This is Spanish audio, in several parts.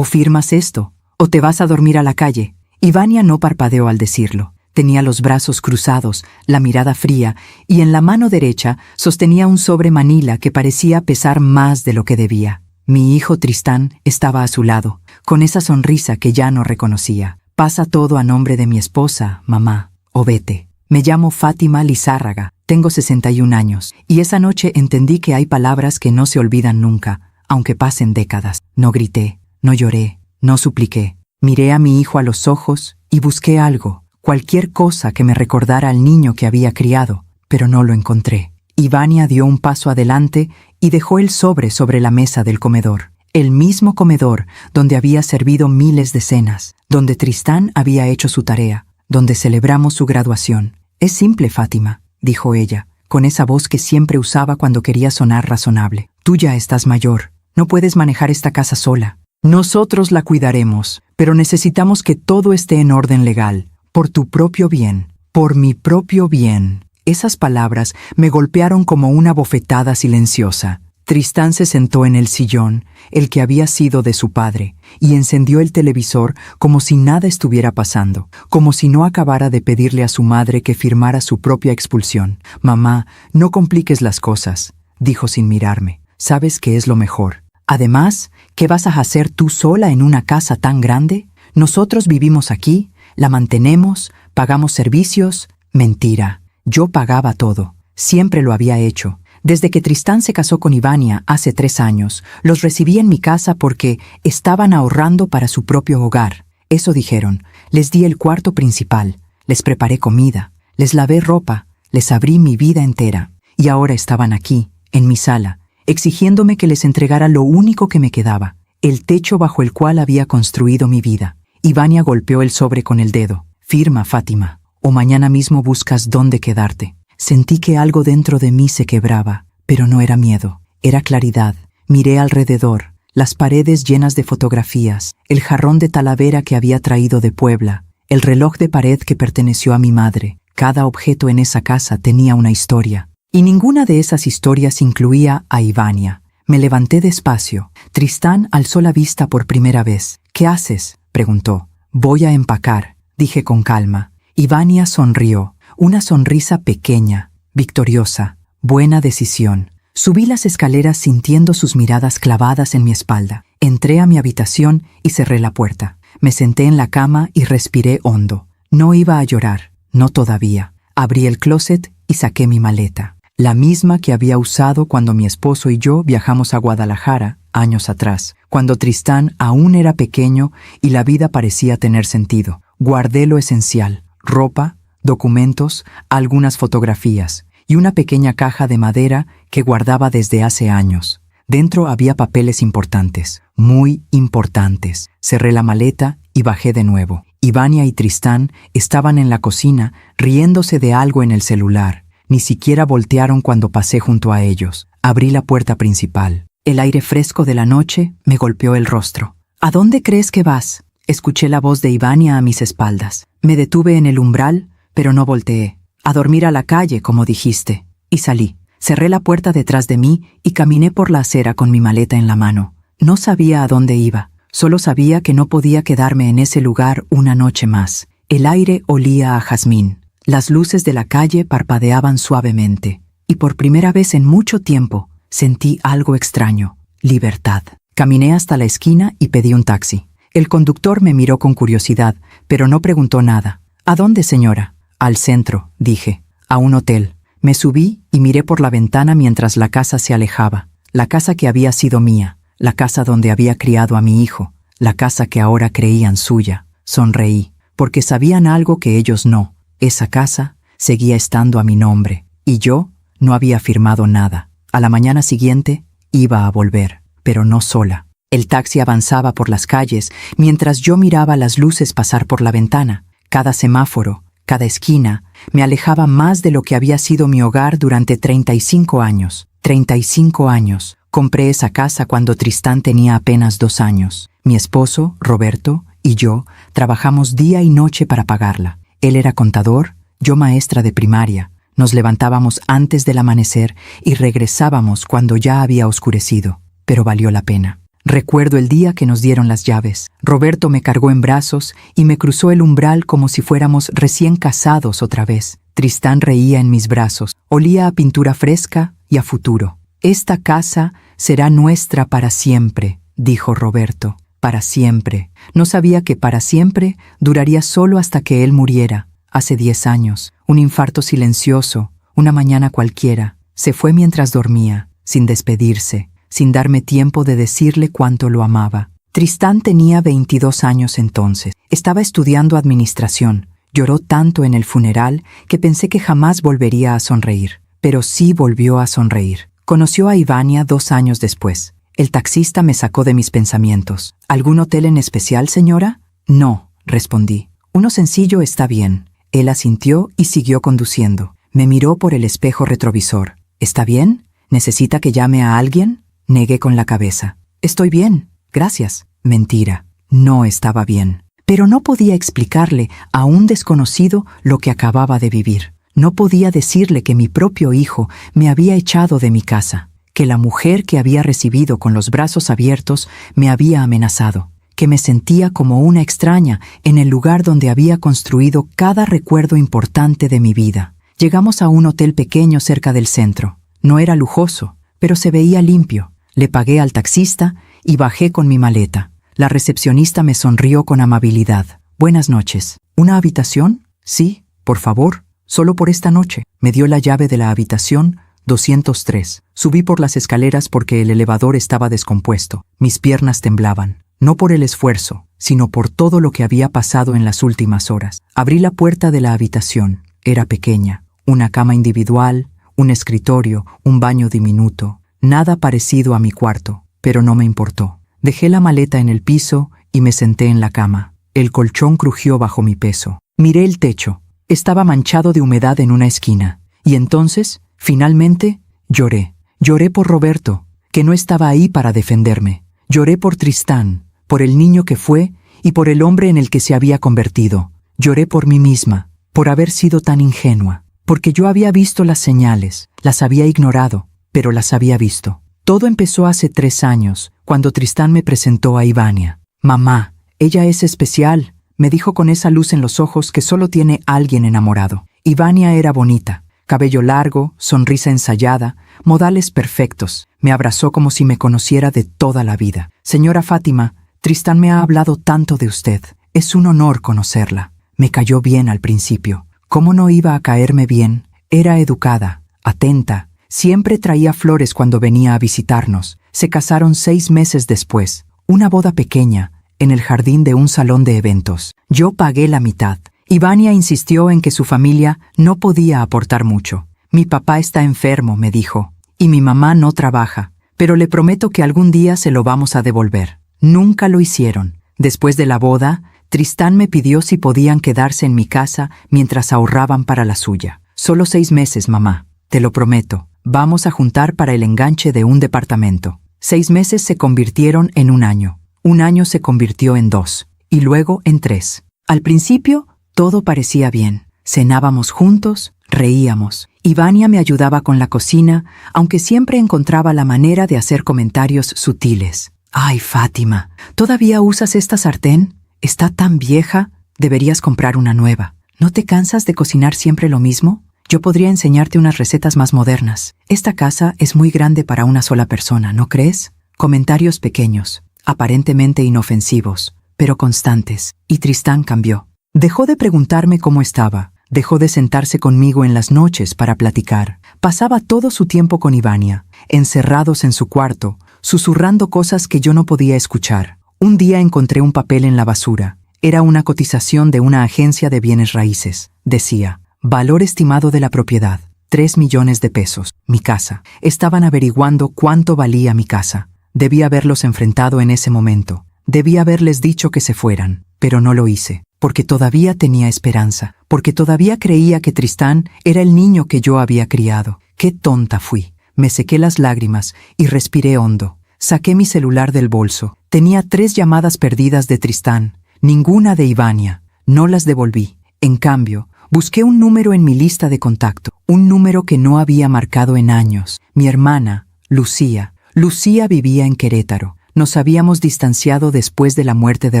O firmas esto, o te vas a dormir a la calle. Ivania no parpadeó al decirlo. Tenía los brazos cruzados, la mirada fría, y en la mano derecha sostenía un sobre manila que parecía pesar más de lo que debía. Mi hijo Tristán estaba a su lado, con esa sonrisa que ya no reconocía. Pasa todo a nombre de mi esposa, mamá, o vete. Me llamo Fátima Lizárraga, tengo 61 años, y esa noche entendí que hay palabras que no se olvidan nunca, aunque pasen décadas. No grité, no lloré, no supliqué. Miré a mi hijo a los ojos y busqué algo, cualquier cosa que me recordara al niño que había criado, pero no lo encontré. Ivania dio un paso adelante y dejó el sobre la mesa del comedor. El mismo comedor donde había servido miles de cenas, donde Tristán había hecho su tarea, donde celebramos su graduación. «Es simple, Fátima», dijo ella, con esa voz que siempre usaba cuando quería sonar razonable. «Tú ya estás mayor, no puedes manejar esta casa sola. Nosotros la cuidaremos, pero necesitamos que todo esté en orden legal, por tu propio bien, por mi propio bien». Esas palabras me golpearon como una bofetada silenciosa. Tristán se sentó en el sillón, el que había sido de su padre, y encendió el televisor como si nada estuviera pasando, como si no acabara de pedirle a su madre que firmara su propia expulsión. «Mamá, no compliques las cosas», dijo sin mirarme. «Sabes que es lo mejor. Además, ¿qué vas a hacer tú sola en una casa tan grande? Nosotros vivimos aquí, la mantenemos, pagamos servicios». Mentira. Yo pagaba todo. Siempre lo había hecho. Desde que Tristán se casó con Ivania hace 3 años, los recibí en mi casa porque estaban ahorrando para su propio hogar. Eso dijeron. Les di el cuarto principal, les preparé comida, les lavé ropa, les abrí mi vida entera. Y ahora estaban aquí, en mi sala, exigiéndome que les entregara lo único que me quedaba, el techo bajo el cual había construido mi vida. Ivania golpeó el sobre con el dedo. «Firma, Fátima, o mañana mismo buscas dónde quedarte». Sentí que algo dentro de mí se quebraba, pero no era miedo, era claridad. Miré alrededor, las paredes llenas de fotografías, el jarrón de Talavera que había traído de Puebla, el reloj de pared que perteneció a mi madre. Cada objeto en esa casa tenía una historia, y ninguna de esas historias incluía a Ivania. Me levanté despacio. Tristán alzó la vista por primera vez. «¿Qué haces?», preguntó. «Voy a empacar», dije con calma. Ivania sonrió. Una sonrisa pequeña, victoriosa, buena decisión. Subí las escaleras sintiendo sus miradas clavadas en mi espalda. Entré a mi habitación y cerré la puerta. Me senté en la cama y respiré hondo. No iba a llorar, no todavía. Abrí el closet y saqué mi maleta. La misma que había usado cuando mi esposo y yo viajamos a Guadalajara años atrás, cuando Tristán aún era pequeño y la vida parecía tener sentido. Guardé lo esencial: ropa, documentos, algunas fotografías y una pequeña caja de madera que guardaba desde hace años. Dentro había papeles importantes, muy importantes. Cerré la maleta y bajé de nuevo. Ivania y Tristán estaban en la cocina riéndose de algo en el celular. Ni siquiera voltearon cuando pasé junto a ellos. Abrí la puerta principal. El aire fresco de la noche me golpeó el rostro. «¿A dónde crees que vas?», escuché la voz de Ivania a mis espaldas. Me detuve en el umbral, pero no volteé. «A dormir a la calle, como dijiste». Y salí. Cerré la puerta detrás de mí y caminé por la acera con mi maleta en la mano. No sabía a dónde iba. Solo sabía que no podía quedarme en ese lugar una noche más. El aire olía a jazmín. Las luces de la calle parpadeaban suavemente. Y por primera vez en mucho tiempo sentí algo extraño. Libertad. Caminé hasta la esquina y pedí un taxi. El conductor me miró con curiosidad, pero no preguntó nada. «¿A dónde, señora?» «Al centro», dije. «A un hotel». Me subí y miré por la ventana mientras la casa se alejaba. La casa que había sido mía, la casa donde había criado a mi hijo, la casa que ahora creían suya. Sonreí, porque sabían algo que ellos no. Esa casa seguía estando a mi nombre, y yo no había firmado nada. A la mañana siguiente iba a volver, pero no sola. El taxi avanzaba por las calles mientras yo miraba las luces pasar por la ventana. Cada semáforo, cada esquina, me alejaba más de lo que había sido mi hogar durante 35 años. 35 años. Compré esa casa cuando Tristán tenía apenas 2 años. Mi esposo, Roberto, y yo trabajamos día y noche para pagarla. Él era contador, yo maestra de primaria. Nos levantábamos antes del amanecer y regresábamos cuando ya había oscurecido. Pero valió la pena. Recuerdo el día que nos dieron las llaves. Roberto me cargó en brazos y me cruzó el umbral como si fuéramos recién casados otra vez. Tristán reía en mis brazos. Olía a pintura fresca y a futuro. «Esta casa será nuestra para siempre», dijo Roberto. Para siempre. No sabía que para siempre duraría solo hasta que él muriera. Hace 10 años. Un infarto silencioso. Una mañana cualquiera. Se fue mientras dormía, sin despedirse, sin darme tiempo de decirle cuánto lo amaba. Tristán tenía 22 años entonces. Estaba estudiando administración. Lloró tanto en el funeral que pensé que jamás volvería a sonreír. Pero sí volvió a sonreír. Conoció a Ivania 2 años después. El taxista me sacó de mis pensamientos. «¿Algún hotel en especial, señora?» «No», respondí. «Uno sencillo está bien». Él asintió y siguió conduciendo. Me miró por el espejo retrovisor. «¿Está bien? ¿Necesita que llame a alguien?» Negué con la cabeza. «Estoy bien, gracias». Mentira. No estaba bien. Pero no podía explicarle a un desconocido lo que acababa de vivir. No podía decirle que mi propio hijo me había echado de mi casa, que la mujer que había recibido con los brazos abiertos me había amenazado, que me sentía como una extraña en el lugar donde había construido cada recuerdo importante de mi vida. Llegamos a un hotel pequeño cerca del centro. No era lujoso, pero se veía limpio. Le pagué al taxista y bajé con mi maleta. La recepcionista me sonrió con amabilidad. «Buenas noches. ¿Una habitación?» «Sí, por favor, solo por esta noche». Me dio la llave de la habitación 203. Subí por las escaleras porque el elevador estaba descompuesto. Mis piernas temblaban, no por el esfuerzo, sino por todo lo que había pasado en las últimas horas. Abrí la puerta de la habitación. Era pequeña. Una cama individual, un escritorio, un baño diminuto. Nada parecido a mi cuarto, pero no me importó. Dejé la maleta en el piso y me senté en la cama. El colchón crujió bajo mi peso. Miré el techo. Estaba manchado de humedad en una esquina. Y entonces, finalmente, lloré. Lloré por Roberto, que no estaba ahí para defenderme. Lloré por Tristán, por el niño que fue y por el hombre en el que se había convertido. Lloré por mí misma, por haber sido tan ingenua. Porque yo había visto las señales, las había ignorado, pero las había visto. Todo empezó hace 3 años, cuando Tristán me presentó a Ivania. «Mamá, ella es especial», me dijo con esa luz en los ojos que solo tiene alguien enamorado. Ivania era bonita, cabello largo, sonrisa ensayada, modales perfectos. Me abrazó como si me conociera de toda la vida. «Señora Fátima, Tristán me ha hablado tanto de usted. Es un honor conocerla». Me cayó bien al principio. ¿Cómo no iba a caerme bien? Era educada, atenta. Siempre traía flores cuando venía a visitarnos. Se casaron 6 meses después. Una boda pequeña, en el jardín de un salón de eventos. Yo pagué la mitad. Ivania insistió en que su familia no podía aportar mucho. «Mi papá está enfermo», me dijo, «y mi mamá no trabaja, pero le prometo que algún día se lo vamos a devolver». Nunca lo hicieron. Después de la boda, Tristán me pidió si podían quedarse en mi casa mientras ahorraban para la suya. «Solo 6 meses, mamá. Te lo prometo. Vamos a juntar para el enganche de un departamento». 6 meses se convirtieron en 1 año. 1 año se convirtió en 2. Y luego en 3. Al principio, todo parecía bien. Cenábamos juntos, reíamos. Ivania me ayudaba con la cocina, aunque siempre encontraba la manera de hacer comentarios sutiles. «Ay, Fátima, ¿todavía usas esta sartén? Está tan vieja, deberías comprar una nueva. ¿No te cansas de cocinar siempre lo mismo? Yo podría enseñarte unas recetas más modernas. Esta casa es muy grande para una sola persona, ¿no crees?» Comentarios pequeños, aparentemente inofensivos, pero constantes. Y Tristán cambió. Dejó de preguntarme cómo estaba. Dejó de sentarse conmigo en las noches para platicar. Pasaba todo su tiempo con Ivania, encerrados en su cuarto, susurrando cosas que yo no podía escuchar. Un día encontré un papel en la basura. Era una cotización de una agencia de bienes raíces. Decía: «Valor estimado de la propiedad, 3 millones de pesos. Mi casa». Estaban averiguando cuánto valía mi casa. Debí haberlos enfrentado en ese momento. Debí haberles dicho que se fueran, pero no lo hice, porque todavía tenía esperanza, porque todavía creía que Tristán era el niño que yo había criado. ¡Qué tonta fui! Me sequé las lágrimas y respiré hondo. Saqué mi celular del bolso. Tenía 3 llamadas perdidas de Tristán, ninguna de Ivania. No las devolví. En cambio, busqué un número en mi lista de contacto, un número que no había marcado en años. Mi hermana, Lucía. Lucía vivía en Querétaro. Nos habíamos distanciado después de la muerte de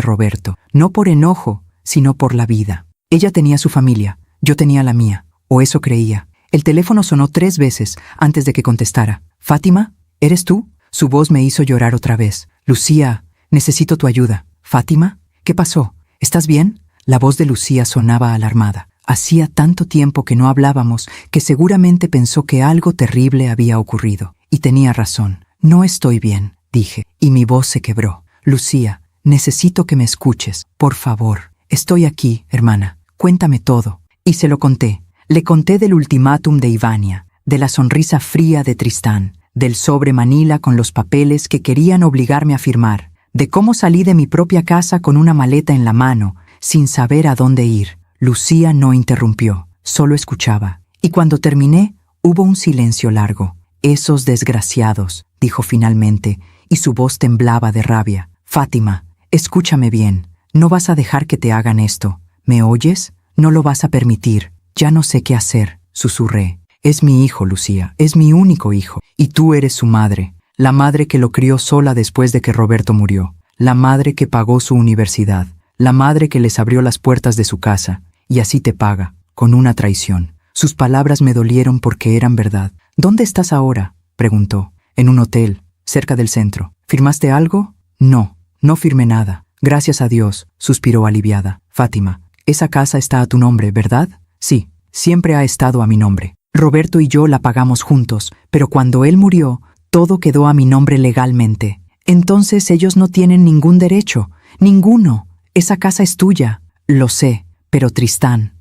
Roberto, no por enojo, sino por la vida. Ella tenía su familia, yo tenía la mía, o eso creía. El teléfono sonó 3 veces antes de que contestara. «Fátima, ¿eres tú?» Su voz me hizo llorar otra vez. «Lucía, necesito tu ayuda». «¿Fátima? ¿Qué pasó? ¿Estás bien?» La voz de Lucía sonaba alarmada. Hacía tanto tiempo que no hablábamos que seguramente pensó que algo terrible había ocurrido. Y tenía razón. «No estoy bien», dije, y mi voz se quebró. «Lucía, necesito que me escuches, por favor. Estoy aquí, hermana. Cuéntame todo». Y se lo conté. Le conté del ultimátum de Ivania, de la sonrisa fría de Tristán, del sobre Manila con los papeles que querían obligarme a firmar, de cómo salí de mi propia casa con una maleta en la mano, sin saber a dónde ir. Lucía no interrumpió, solo escuchaba. Y cuando terminé, hubo un silencio largo. «Esos desgraciados», dijo finalmente, y su voz temblaba de rabia. «Fátima, escúchame bien. No vas a dejar que te hagan esto. ¿Me oyes? No lo vas a permitir. Ya no sé qué hacer», susurré. «Es mi hijo, Lucía, es mi único hijo. Y tú eres su madre, la madre que lo crió sola después de que Roberto murió, la madre que pagó su universidad, la madre que les abrió las puertas de su casa, y así te paga, con una traición». Sus palabras me dolieron porque eran verdad. «¿Dónde estás ahora?», preguntó. «En un hotel, cerca del centro». «¿Firmaste algo?» «No, no firmé nada. Gracias a Dios», suspiró aliviada. «Fátima, esa casa está a tu nombre, ¿verdad?» «Sí, siempre ha estado a mi nombre. Roberto y yo la pagamos juntos, pero cuando él murió, todo quedó a mi nombre legalmente. Entonces ellos no tienen ningún derecho. Ninguno. Esa casa es tuya». «Lo sé, pero Tristán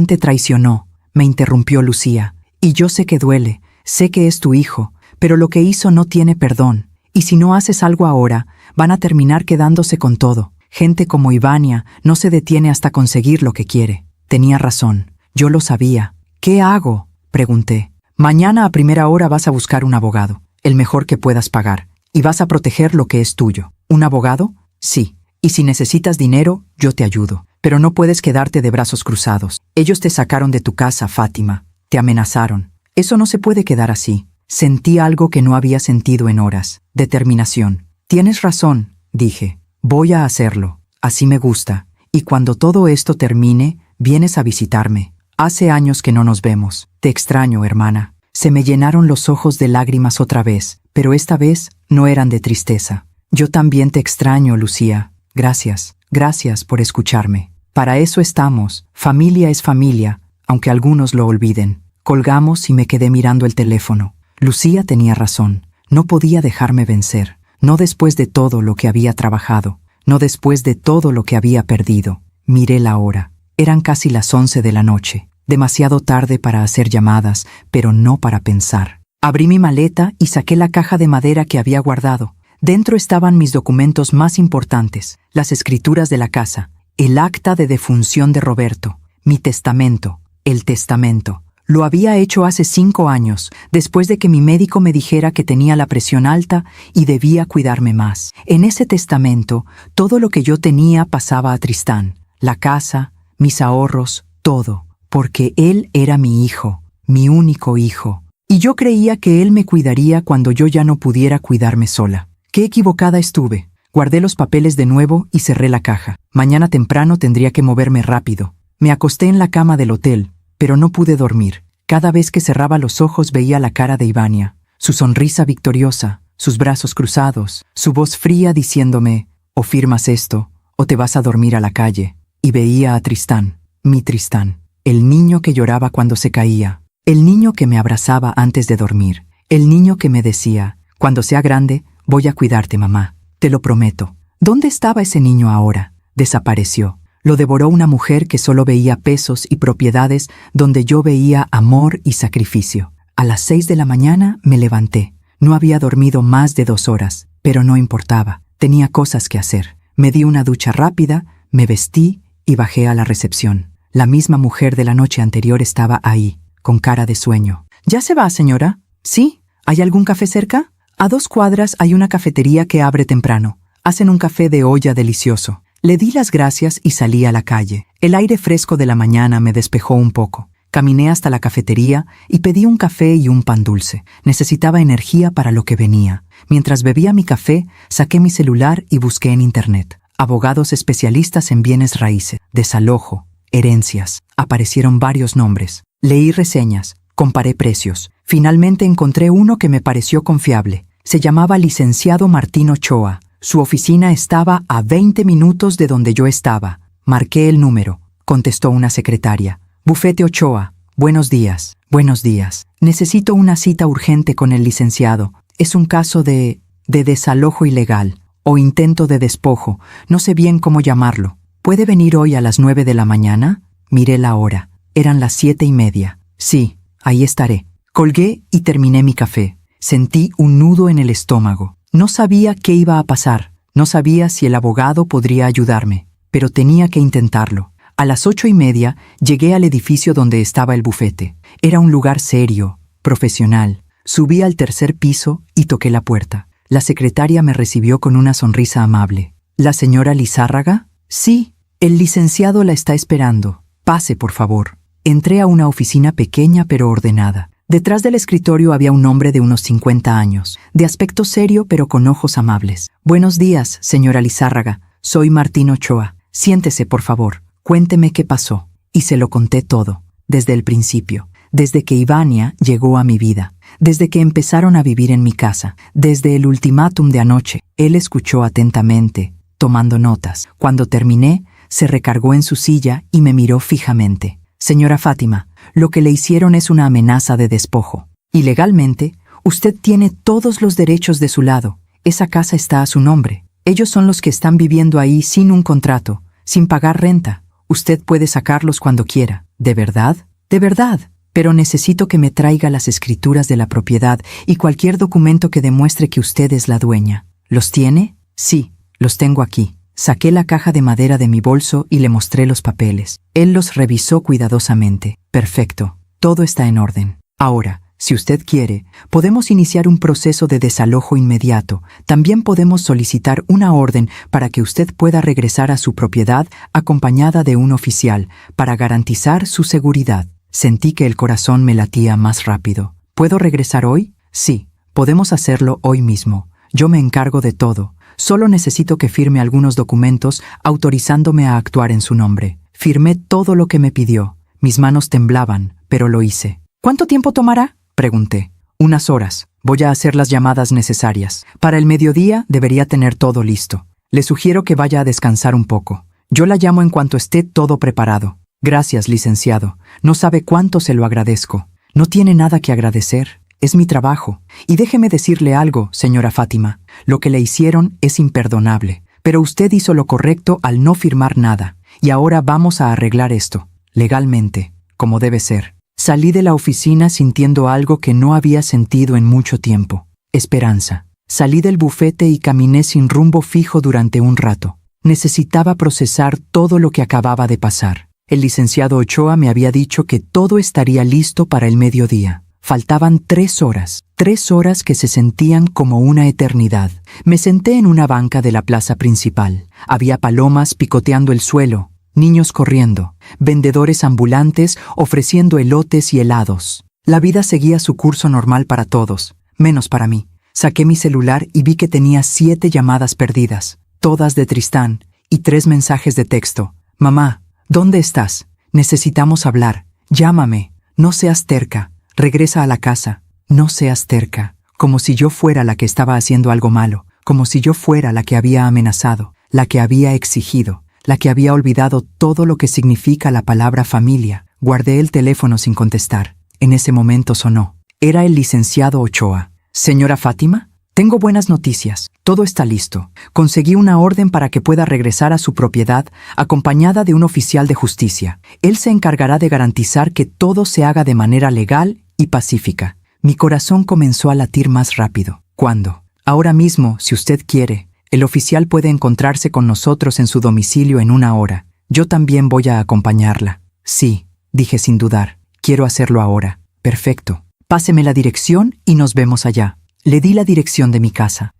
te traicionó», me interrumpió Lucía. «Y yo sé que duele, sé que es tu hijo, pero lo que hizo no tiene perdón. Y si no haces algo ahora, van a terminar quedándose con todo. Gente como Ivania no se detiene hasta conseguir lo que quiere». Tenía razón, yo lo sabía. «¿Qué hago?», pregunté. «Mañana a primera hora vas a buscar un abogado, el mejor que puedas pagar, y vas a proteger lo que es tuyo». «¿Un abogado?» «Sí. Y si necesitas dinero, yo te ayudo. Pero no puedes quedarte de brazos cruzados. Ellos te sacaron de tu casa, Fátima. Te amenazaron. Eso no se puede quedar así». Sentí algo que no había sentido en horas. Determinación. «Tienes razón», dije. «Voy a hacerlo. Así me gusta. Y cuando todo esto termine, vienes a visitarme. Hace años que no nos vemos. Te extraño, hermana». Se me llenaron los ojos de lágrimas otra vez, pero esta vez no eran de tristeza. «Yo también te extraño, Lucía. Gracias. Gracias por escucharme. Para eso estamos. Familia es familia, aunque algunos lo olviden». Colgamos y me quedé mirando el teléfono. Lucía tenía razón. No podía dejarme vencer. No después de todo lo que había trabajado. No después de todo lo que había perdido. Miré la hora. Eran casi las 11 de la noche. Demasiado tarde para hacer llamadas, pero no para pensar. Abrí mi maleta y saqué la caja de madera que había guardado. Dentro estaban mis documentos más importantes, las escrituras de la casa, el acta de defunción de Roberto, mi testamento, el testamento. Lo había hecho hace 5 años, después de que mi médico me dijera que tenía la presión alta y debía cuidarme más. En ese testamento, todo lo que yo tenía pasaba a Tristán, la casa, mis ahorros, todo, porque él era mi hijo, mi único hijo. Y yo creía que él me cuidaría cuando yo ya no pudiera cuidarme sola. Qué equivocada estuve. Guardé los papeles de nuevo y cerré la caja. Mañana temprano tendría que moverme rápido. Me acosté en la cama del hotel, pero no pude dormir. Cada vez que cerraba los ojos veía la cara de Ivania, su sonrisa victoriosa, sus brazos cruzados, su voz fría diciéndome, o firmas esto, o te vas a dormir a la calle. Y veía a Tristán, mi Tristán, el niño que lloraba cuando se caía, el niño que me abrazaba antes de dormir, el niño que me decía, cuando sea grande, voy a cuidarte, mamá, te lo prometo. ¿Dónde estaba ese niño ahora? Desapareció. Lo devoró una mujer que solo veía pesos y propiedades donde yo veía amor y sacrificio. A las 6 de la mañana me levanté. No había dormido más de 2 horas, pero no importaba. Tenía cosas que hacer. Me di una ducha rápida, me vestí y bajé a la recepción. La misma mujer de la noche anterior estaba ahí, con cara de sueño. ¿Ya se va, señora? Sí. ¿Hay algún café cerca? A 2 cuadras hay una cafetería que abre temprano. Hacen un café de olla delicioso. Le di las gracias y salí a la calle. El aire fresco de la mañana me despejó un poco. Caminé hasta la cafetería y pedí un café y un pan dulce. Necesitaba energía para lo que venía. Mientras bebía mi café, saqué mi celular y busqué en Internet. Abogados especialistas en bienes raíces, desalojo, herencias. Aparecieron varios nombres. Leí reseñas, comparé precios. Finalmente encontré uno que me pareció confiable. Se llamaba Licenciado Martín Ochoa. Su oficina estaba a 20 minutos de donde yo estaba. Marqué el número. Contestó una secretaria. Bufete Ochoa. Buenos días. Buenos días. Necesito una cita urgente con el licenciado. Es un caso de desalojo ilegal o intento de despojo. No sé bien cómo llamarlo. ¿Puede venir hoy a las 9 de la mañana? Miré la hora. Eran las 7:30. Sí, ahí estaré. Colgué y terminé mi café. Sentí un nudo en el estómago. No sabía qué iba a pasar. No sabía si el abogado podría ayudarme, pero tenía que intentarlo. A las 8:30 llegué al edificio donde estaba el bufete. Era un lugar serio, profesional. Subí al tercer piso y toqué la puerta. La secretaria me recibió con una sonrisa amable. ¿La señora Lizárraga? Sí, el licenciado la está esperando. Pase, por favor. Entré a una oficina pequeña pero ordenada. Detrás del escritorio había un hombre de unos 50 años, de aspecto serio pero con ojos amables. Buenos días, señora Lizárraga. Soy Martín Ochoa. Siéntese, por favor. Cuénteme qué pasó. Y se lo conté todo, desde el principio, desde que Ivania llegó a mi vida, desde que empezaron a vivir en mi casa, desde el ultimátum de anoche. Él escuchó atentamente, tomando notas. Cuando terminé, se recargó en su silla y me miró fijamente. Señora Fátima, lo que le hicieron es una amenaza de despojo. Y legalmente, usted tiene todos los derechos de su lado. Esa casa está a su nombre. Ellos son los que están viviendo ahí sin un contrato, sin pagar renta. Usted puede sacarlos cuando quiera. ¿De verdad? De verdad. Pero necesito que me traiga las escrituras de la propiedad y cualquier documento que demuestre que usted es la dueña. ¿Los tiene? Sí, los tengo aquí. Saqué la caja de madera de mi bolso y le mostré los papeles. Él los revisó cuidadosamente. Perfecto. Todo está en orden. Ahora, si usted quiere, podemos iniciar un proceso de desalojo inmediato. También podemos solicitar una orden para que usted pueda regresar a su propiedad acompañada de un oficial para garantizar su seguridad. Sentí que el corazón me latía más rápido. ¿Puedo regresar hoy? Sí, podemos hacerlo hoy mismo. Yo me encargo de todo. Solo necesito que firme algunos documentos autorizándome a actuar en su nombre. Firmé todo lo que me pidió. Mis manos temblaban, pero lo hice. ¿Cuánto tiempo tomará? Pregunté. Unas horas. Voy a hacer las llamadas necesarias. Para el mediodía debería tener todo listo. Le sugiero que vaya a descansar un poco. Yo la llamo en cuanto esté todo preparado. Gracias, licenciado. No sabe cuánto se lo agradezco. No tiene nada que agradecer. Es mi trabajo. Y déjeme decirle algo, señora Fátima. Lo que le hicieron es imperdonable. Pero usted hizo lo correcto al no firmar nada. Y ahora vamos a arreglar esto, legalmente, como debe ser. Salí de la oficina sintiendo algo que no había sentido en mucho tiempo. Esperanza. Salí del bufete y caminé sin rumbo fijo durante un rato. Necesitaba procesar todo lo que acababa de pasar. El licenciado Ochoa me había dicho que todo estaría listo para el mediodía. Faltaban 3 horas. 3 horas que se sentían como una eternidad. Me senté en una banca de la plaza principal. Había palomas picoteando el suelo, niños corriendo, vendedores ambulantes ofreciendo elotes y helados. La vida seguía su curso normal para todos, menos para mí. Saqué mi celular y vi que tenía 7 llamadas perdidas, todas de Tristán, y 3 mensajes de texto. Mamá, ¿dónde estás? Necesitamos hablar. Llámame. No seas terca. Regresa a la casa. No seas terca. Como si yo fuera la que estaba haciendo algo malo, como si yo fuera la que había amenazado, la que había exigido, la que había olvidado todo lo que significa la palabra familia. Guardé el teléfono sin contestar. En ese momento sonó. Era el licenciado Ochoa. Señora Fátima, tengo buenas noticias. Todo está listo. Conseguí una orden para que pueda regresar a su propiedad acompañada de un oficial de justicia. Él se encargará de garantizar que todo se haga de manera legal y pacífica. Mi corazón comenzó a latir más rápido. ¿Cuándo? Ahora mismo, si usted quiere. El oficial puede encontrarse con nosotros en su domicilio en 1 hora. Yo también voy a acompañarla. Sí, dije sin dudar. Quiero hacerlo ahora. Perfecto. Páseme la dirección y nos vemos allá. Le di la dirección de mi casa,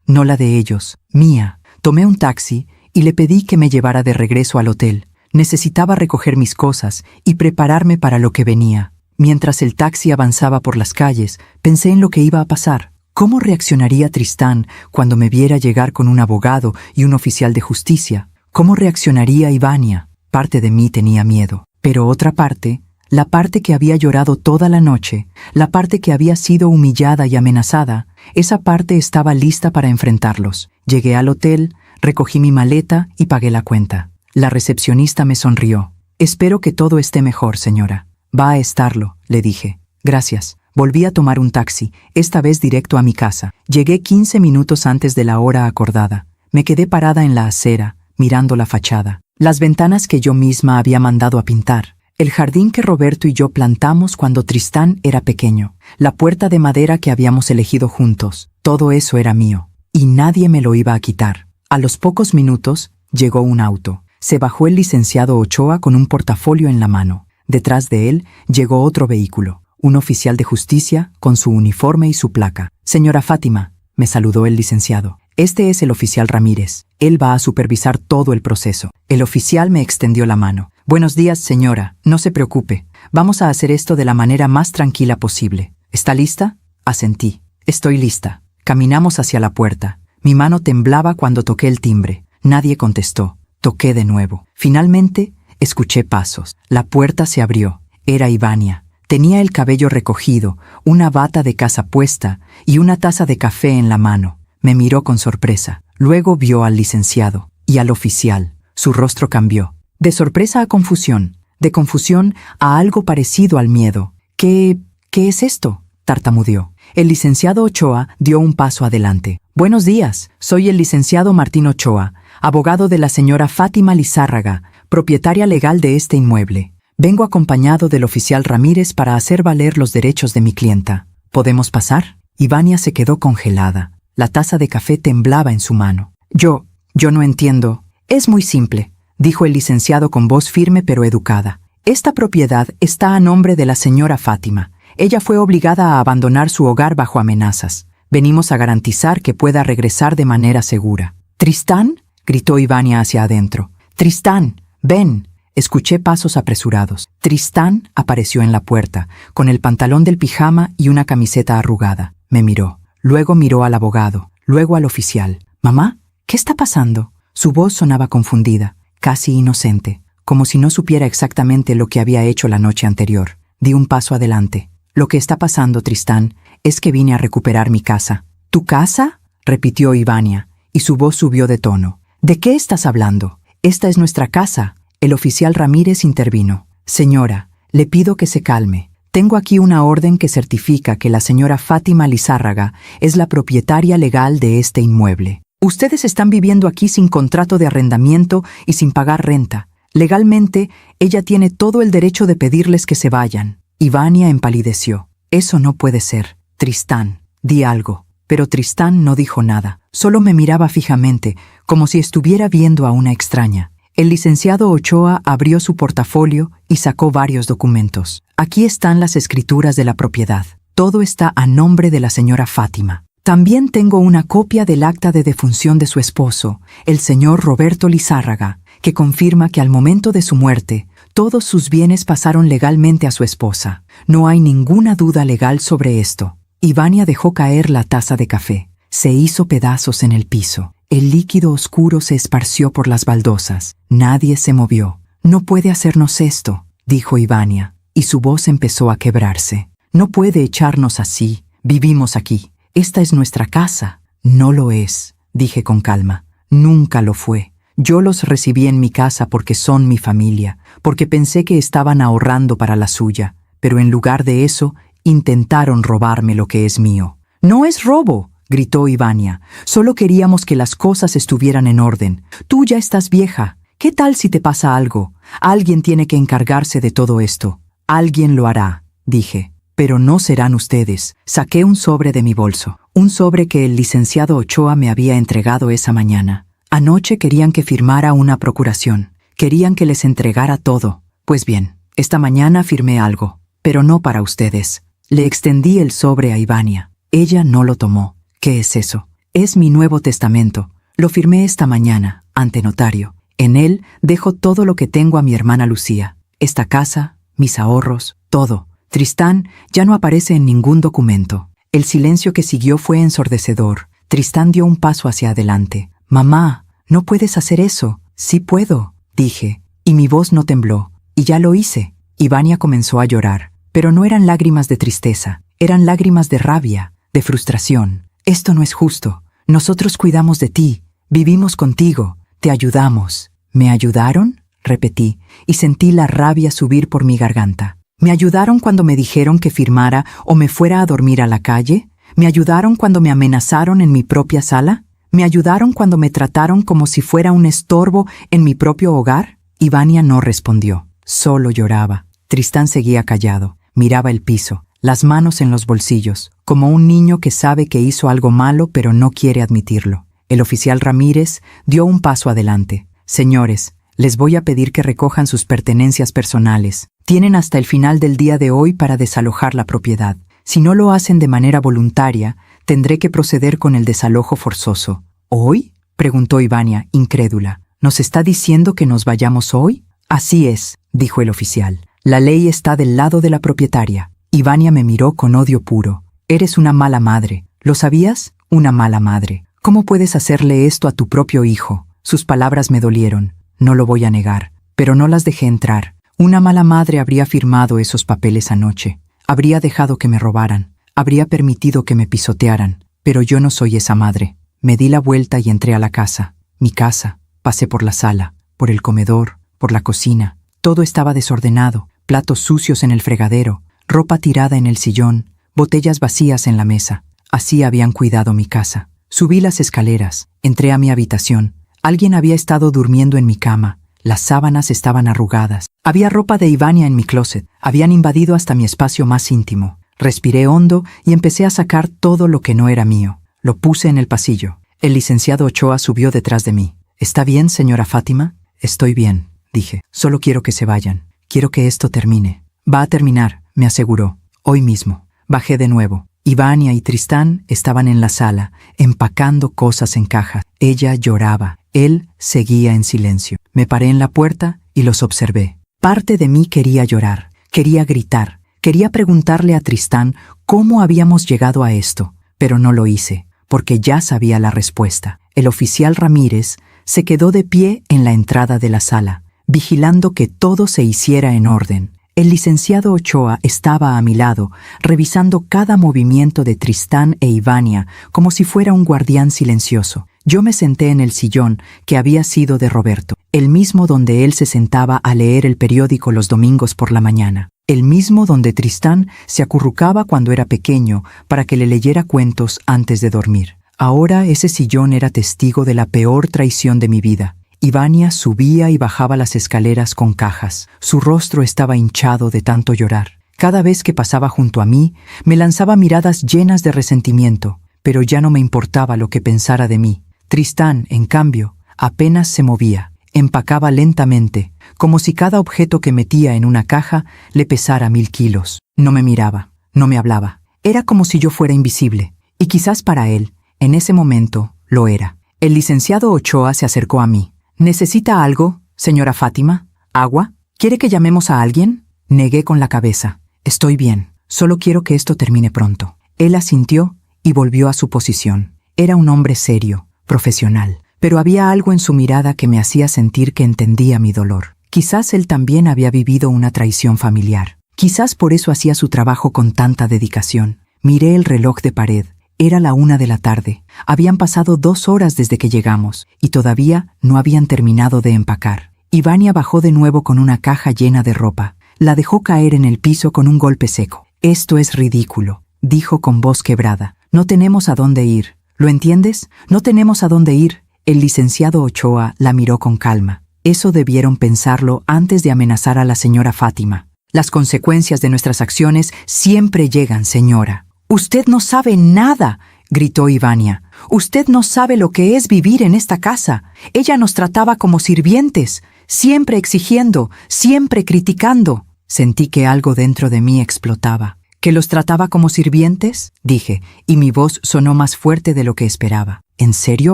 no la de ellos, mía. Tomé un taxi y le pedí que me llevara de regreso al hotel. Necesitaba recoger mis cosas y prepararme para lo que venía. Mientras el taxi avanzaba por las calles, pensé en lo que iba a pasar. ¿Cómo reaccionaría Tristán cuando me viera llegar con un abogado y un oficial de justicia? ¿Cómo reaccionaría Ivania? Parte de mí tenía miedo, pero otra parte, la parte que había llorado toda la noche, la parte que había sido humillada y amenazada, esa parte estaba lista para enfrentarlos. Llegué al hotel, recogí mi maleta y pagué la cuenta. La recepcionista me sonrió. «Espero que todo esté mejor, señora». «Va a estarlo», le dije. «Gracias». Volví a tomar un taxi, esta vez directo a mi casa. Llegué 15 minutos antes de la hora acordada. Me quedé parada en la acera, mirando la fachada, las ventanas que yo misma había mandado a pintar, el jardín que Roberto y yo plantamos cuando Tristán era pequeño, la puerta de madera que habíamos elegido juntos. Todo eso era mío, y nadie me lo iba a quitar. A los pocos minutos, llegó un auto. Se bajó el licenciado Ochoa con un portafolio en la mano. Detrás de él, llegó otro vehículo, un oficial de justicia con su uniforme y su placa. «Señora Fátima», me saludó el licenciado. «Este es el oficial Ramírez. Él va a supervisar todo el proceso». El oficial me extendió la mano. «Buenos días, señora. No se preocupe. Vamos a hacer esto de la manera más tranquila posible. ¿Está lista?» Asentí. «Estoy lista». Caminamos hacia la puerta. Mi mano temblaba cuando toqué el timbre. Nadie contestó. Toqué de nuevo. Finalmente, escuché pasos. La puerta se abrió. Era Ivania. Tenía el cabello recogido, una bata de casa puesta y una taza de café en la mano. Me miró con sorpresa. Luego vio al licenciado y al oficial. Su rostro cambió. De sorpresa a confusión. De confusión a algo parecido al miedo. ¿Qué es esto?», tartamudeó. El licenciado Ochoa dio un paso adelante. «Buenos días. Soy el licenciado Martín Ochoa, abogado de la señora Fátima Lizárraga, propietaria legal de este inmueble. Vengo acompañado del oficial Ramírez para hacer valer los derechos de mi clienta. ¿Podemos pasar?». Ivania se quedó congelada. La taza de café temblaba en su mano. Yo no entiendo». «Es muy simple», dijo el licenciado con voz firme pero educada. «Esta propiedad está a nombre de la señora Fátima. Ella fue obligada a abandonar su hogar bajo amenazas. Venimos a garantizar que pueda regresar de manera segura». «¿Tristán?», gritó Ivania hacia adentro. «Tristán, ven». Escuché pasos apresurados. Tristán apareció en la puerta, con el pantalón del pijama y una camiseta arrugada. Me miró. Luego miró al abogado, luego al oficial. «¿Mamá? ¿Qué está pasando?». Su voz sonaba confundida, casi inocente, como si no supiera exactamente lo que había hecho la noche anterior. Di un paso adelante. «Lo que está pasando, Tristán, es que vine a recuperar mi casa». «¿Tu casa?», repitió Ivania, y su voz subió de tono. «¿De qué estás hablando? Esta es nuestra casa». El oficial Ramírez intervino. «Señora, le pido que se calme. Tengo aquí una orden que certifica que la señora Fátima Lizárraga es la propietaria legal de este inmueble. Ustedes están viviendo aquí sin contrato de arrendamiento y sin pagar renta. Legalmente, ella tiene todo el derecho de pedirles que se vayan». Ivania empalideció. «Eso no puede ser. Tristán, di algo». Pero Tristán no dijo nada. Solo me miraba fijamente, como si estuviera viendo a una extraña. El licenciado Ochoa abrió su portafolio y sacó varios documentos. «Aquí están las escrituras de la propiedad. Todo está a nombre de la señora Fátima. También tengo una copia del acta de defunción de su esposo, el señor Roberto Lizárraga, que confirma que al momento de su muerte, todos sus bienes pasaron legalmente a su esposa. No hay ninguna duda legal sobre esto». Ivania dejó caer la taza de café. Se hizo pedazos en el piso. El líquido oscuro se esparció por las baldosas. Nadie se movió. «No puede hacernos esto», dijo Ivania, y su voz empezó a quebrarse. «No puede echarnos así. Vivimos aquí. Esta es nuestra casa». «No lo es», dije con calma. «Nunca lo fue. Yo los recibí en mi casa porque son mi familia, porque pensé que estaban ahorrando para la suya, pero en lugar de eso, intentaron robarme lo que es mío». «No es robo», gritó Ivania. «Solo queríamos que las cosas estuvieran en orden. Tú ya estás vieja. ¿Qué tal si te pasa algo? Alguien tiene que encargarse de todo esto». «Alguien lo hará», dije. «Pero no serán ustedes». Saqué un sobre de mi bolso. Un sobre que el licenciado Ochoa me había entregado esa mañana. Anoche querían que firmara una procuración. Querían que les entregara todo. Pues bien, esta mañana firmé algo, pero no para ustedes. Le extendí el sobre a Ivania. Ella no lo tomó. «¿Qué es eso?». «Es mi nuevo testamento. Lo firmé esta mañana, ante notario. En él dejo todo lo que tengo a mi hermana Lucía. Esta casa, mis ahorros, todo. Tristán ya no aparece en ningún documento». El silencio que siguió fue ensordecedor. Tristán dio un paso hacia adelante. «Mamá, no puedes hacer eso». «Sí puedo», dije, y mi voz no tembló. «Y ya lo hice». Y Vania comenzó a llorar. Pero no eran lágrimas de tristeza, eran lágrimas de rabia, de frustración. «Esto no es justo. Nosotros cuidamos de ti, vivimos contigo, te ayudamos». «¿Me ayudaron?», repetí, y sentí la rabia subir por mi garganta. ¿Me ayudaron cuando me dijeron que firmara o me fuera a dormir a la calle? ¿Me ayudaron cuando me amenazaron en mi propia sala? ¿Me ayudaron cuando me trataron como si fuera un estorbo en mi propio hogar? Y Vania no respondió, solo lloraba. Tristán seguía callado, miraba el piso, las manos en los bolsillos, como un niño que sabe que hizo algo malo pero no quiere admitirlo. El oficial Ramírez dio un paso adelante. «Señores, les voy a pedir que recojan sus pertenencias personales. Tienen hasta el final del día de hoy para desalojar la propiedad. Si no lo hacen de manera voluntaria, tendré que proceder con el desalojo forzoso». «¿Hoy?», preguntó Ivania, incrédula. «¿Nos está diciendo que nos vayamos hoy?». «Así es», dijo el oficial. «La ley está del lado de la propietaria». Ivania me miró con odio puro. «Eres una mala madre. ¿Lo sabías? Una mala madre. ¿Cómo puedes hacerle esto a tu propio hijo?». Sus palabras me dolieron. No lo voy a negar, pero no las dejé entrar. Una mala madre habría firmado esos papeles anoche. Habría dejado que me robaran. Habría permitido que me pisotearan. Pero yo no soy esa madre. Me di la vuelta y entré a la casa. Mi casa. Pasé por la sala, por el comedor, por la cocina. Todo estaba desordenado. Platos sucios en el fregadero, ropa tirada en el sillón, botellas vacías en la mesa. Así habían cuidado mi casa. Subí las escaleras. Entré a mi habitación. Alguien había estado durmiendo en mi cama. Las sábanas estaban arrugadas. Había ropa de Ivania en mi closet. Habían invadido hasta mi espacio más íntimo. Respiré hondo y empecé a sacar todo lo que no era mío. Lo puse en el pasillo. El licenciado Ochoa subió detrás de mí. «¿Está bien, señora Fátima?». «Estoy bien», dije. «Solo quiero que se vayan. Quiero que esto termine». «Va a terminar», me aseguró. «Hoy mismo». Bajé de nuevo. Ivania y Tristán estaban en la sala, empacando cosas en cajas. Ella lloraba. Él seguía en silencio. Me paré en la puerta y los observé. Parte de mí quería llorar, quería gritar, quería preguntarle a Tristán cómo habíamos llegado a esto, pero no lo hice, porque ya sabía la respuesta. El oficial Ramírez se quedó de pie en la entrada de la sala, vigilando que todo se hiciera en orden. El licenciado Ochoa estaba a mi lado, revisando cada movimiento de Tristán e Ivania como si fuera un guardián silencioso. Yo me senté en el sillón que había sido de Roberto, el mismo donde él se sentaba a leer el periódico los domingos por la mañana, el mismo donde Tristán se acurrucaba cuando era pequeño para que le leyera cuentos antes de dormir. Ahora ese sillón era testigo de la peor traición de mi vida. Ivania subía y bajaba las escaleras con cajas. Su rostro estaba hinchado de tanto llorar. Cada vez que pasaba junto a mí, me lanzaba miradas llenas de resentimiento, pero ya no me importaba lo que pensara de mí. Tristán, en cambio, apenas se movía. Empacaba lentamente, como si cada objeto que metía en una caja le pesara 1000 kilos. No me miraba, no me hablaba. Era como si yo fuera invisible, y quizás para él, en ese momento, lo era. El licenciado Ochoa se acercó a mí. ¿Necesita algo, señora Fátima? ¿Agua? ¿Quiere que llamemos a alguien? Negué con la cabeza. Estoy bien, solo quiero que esto termine pronto. Él asintió y volvió a su posición. Era un hombre serio, profesional, pero había algo en su mirada que me hacía sentir que entendía mi dolor. Quizás él también había vivido una traición familiar. Quizás por eso hacía su trabajo con tanta dedicación. Miré el reloj de pared. Era la 1 de la tarde. Habían pasado 2 horas desde que llegamos y todavía no habían terminado de empacar. Ivania bajó de nuevo con una caja llena de ropa. La dejó caer en el piso con un golpe seco. «Esto es ridículo», dijo con voz quebrada. «No tenemos a dónde ir. ¿Lo entiendes? No tenemos a dónde ir». El licenciado Ochoa la miró con calma. Eso debieron pensarlo antes de amenazar a la señora Fátima. «Las consecuencias de nuestras acciones siempre llegan, señora». «Usted no sabe nada», gritó Ivania. «Usted no sabe lo que es vivir en esta casa. Ella nos trataba como sirvientes, siempre exigiendo, siempre criticando». Sentí que algo dentro de mí explotaba. ¿Que los trataba como sirvientes?, dije, y mi voz sonó más fuerte de lo que esperaba. ¿En serio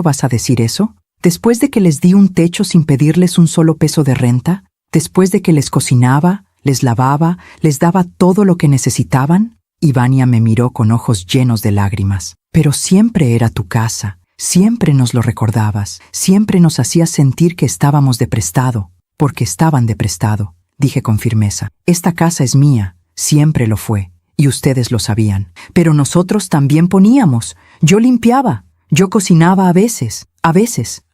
vas a decir eso? ¿Después de que les di un techo sin pedirles un solo peso de renta? ¿Después de que les cocinaba, les lavaba, les daba todo lo que necesitaban? Ivania me miró con ojos llenos de lágrimas. Pero siempre era tu casa. Siempre nos lo recordabas. Siempre nos hacías sentir que estábamos de prestado. Porque estaban de prestado, dije con firmeza. Esta casa es mía. Siempre lo fue. Y ustedes lo sabían. Pero nosotros también poníamos. Yo limpiaba. Yo cocinaba a veces,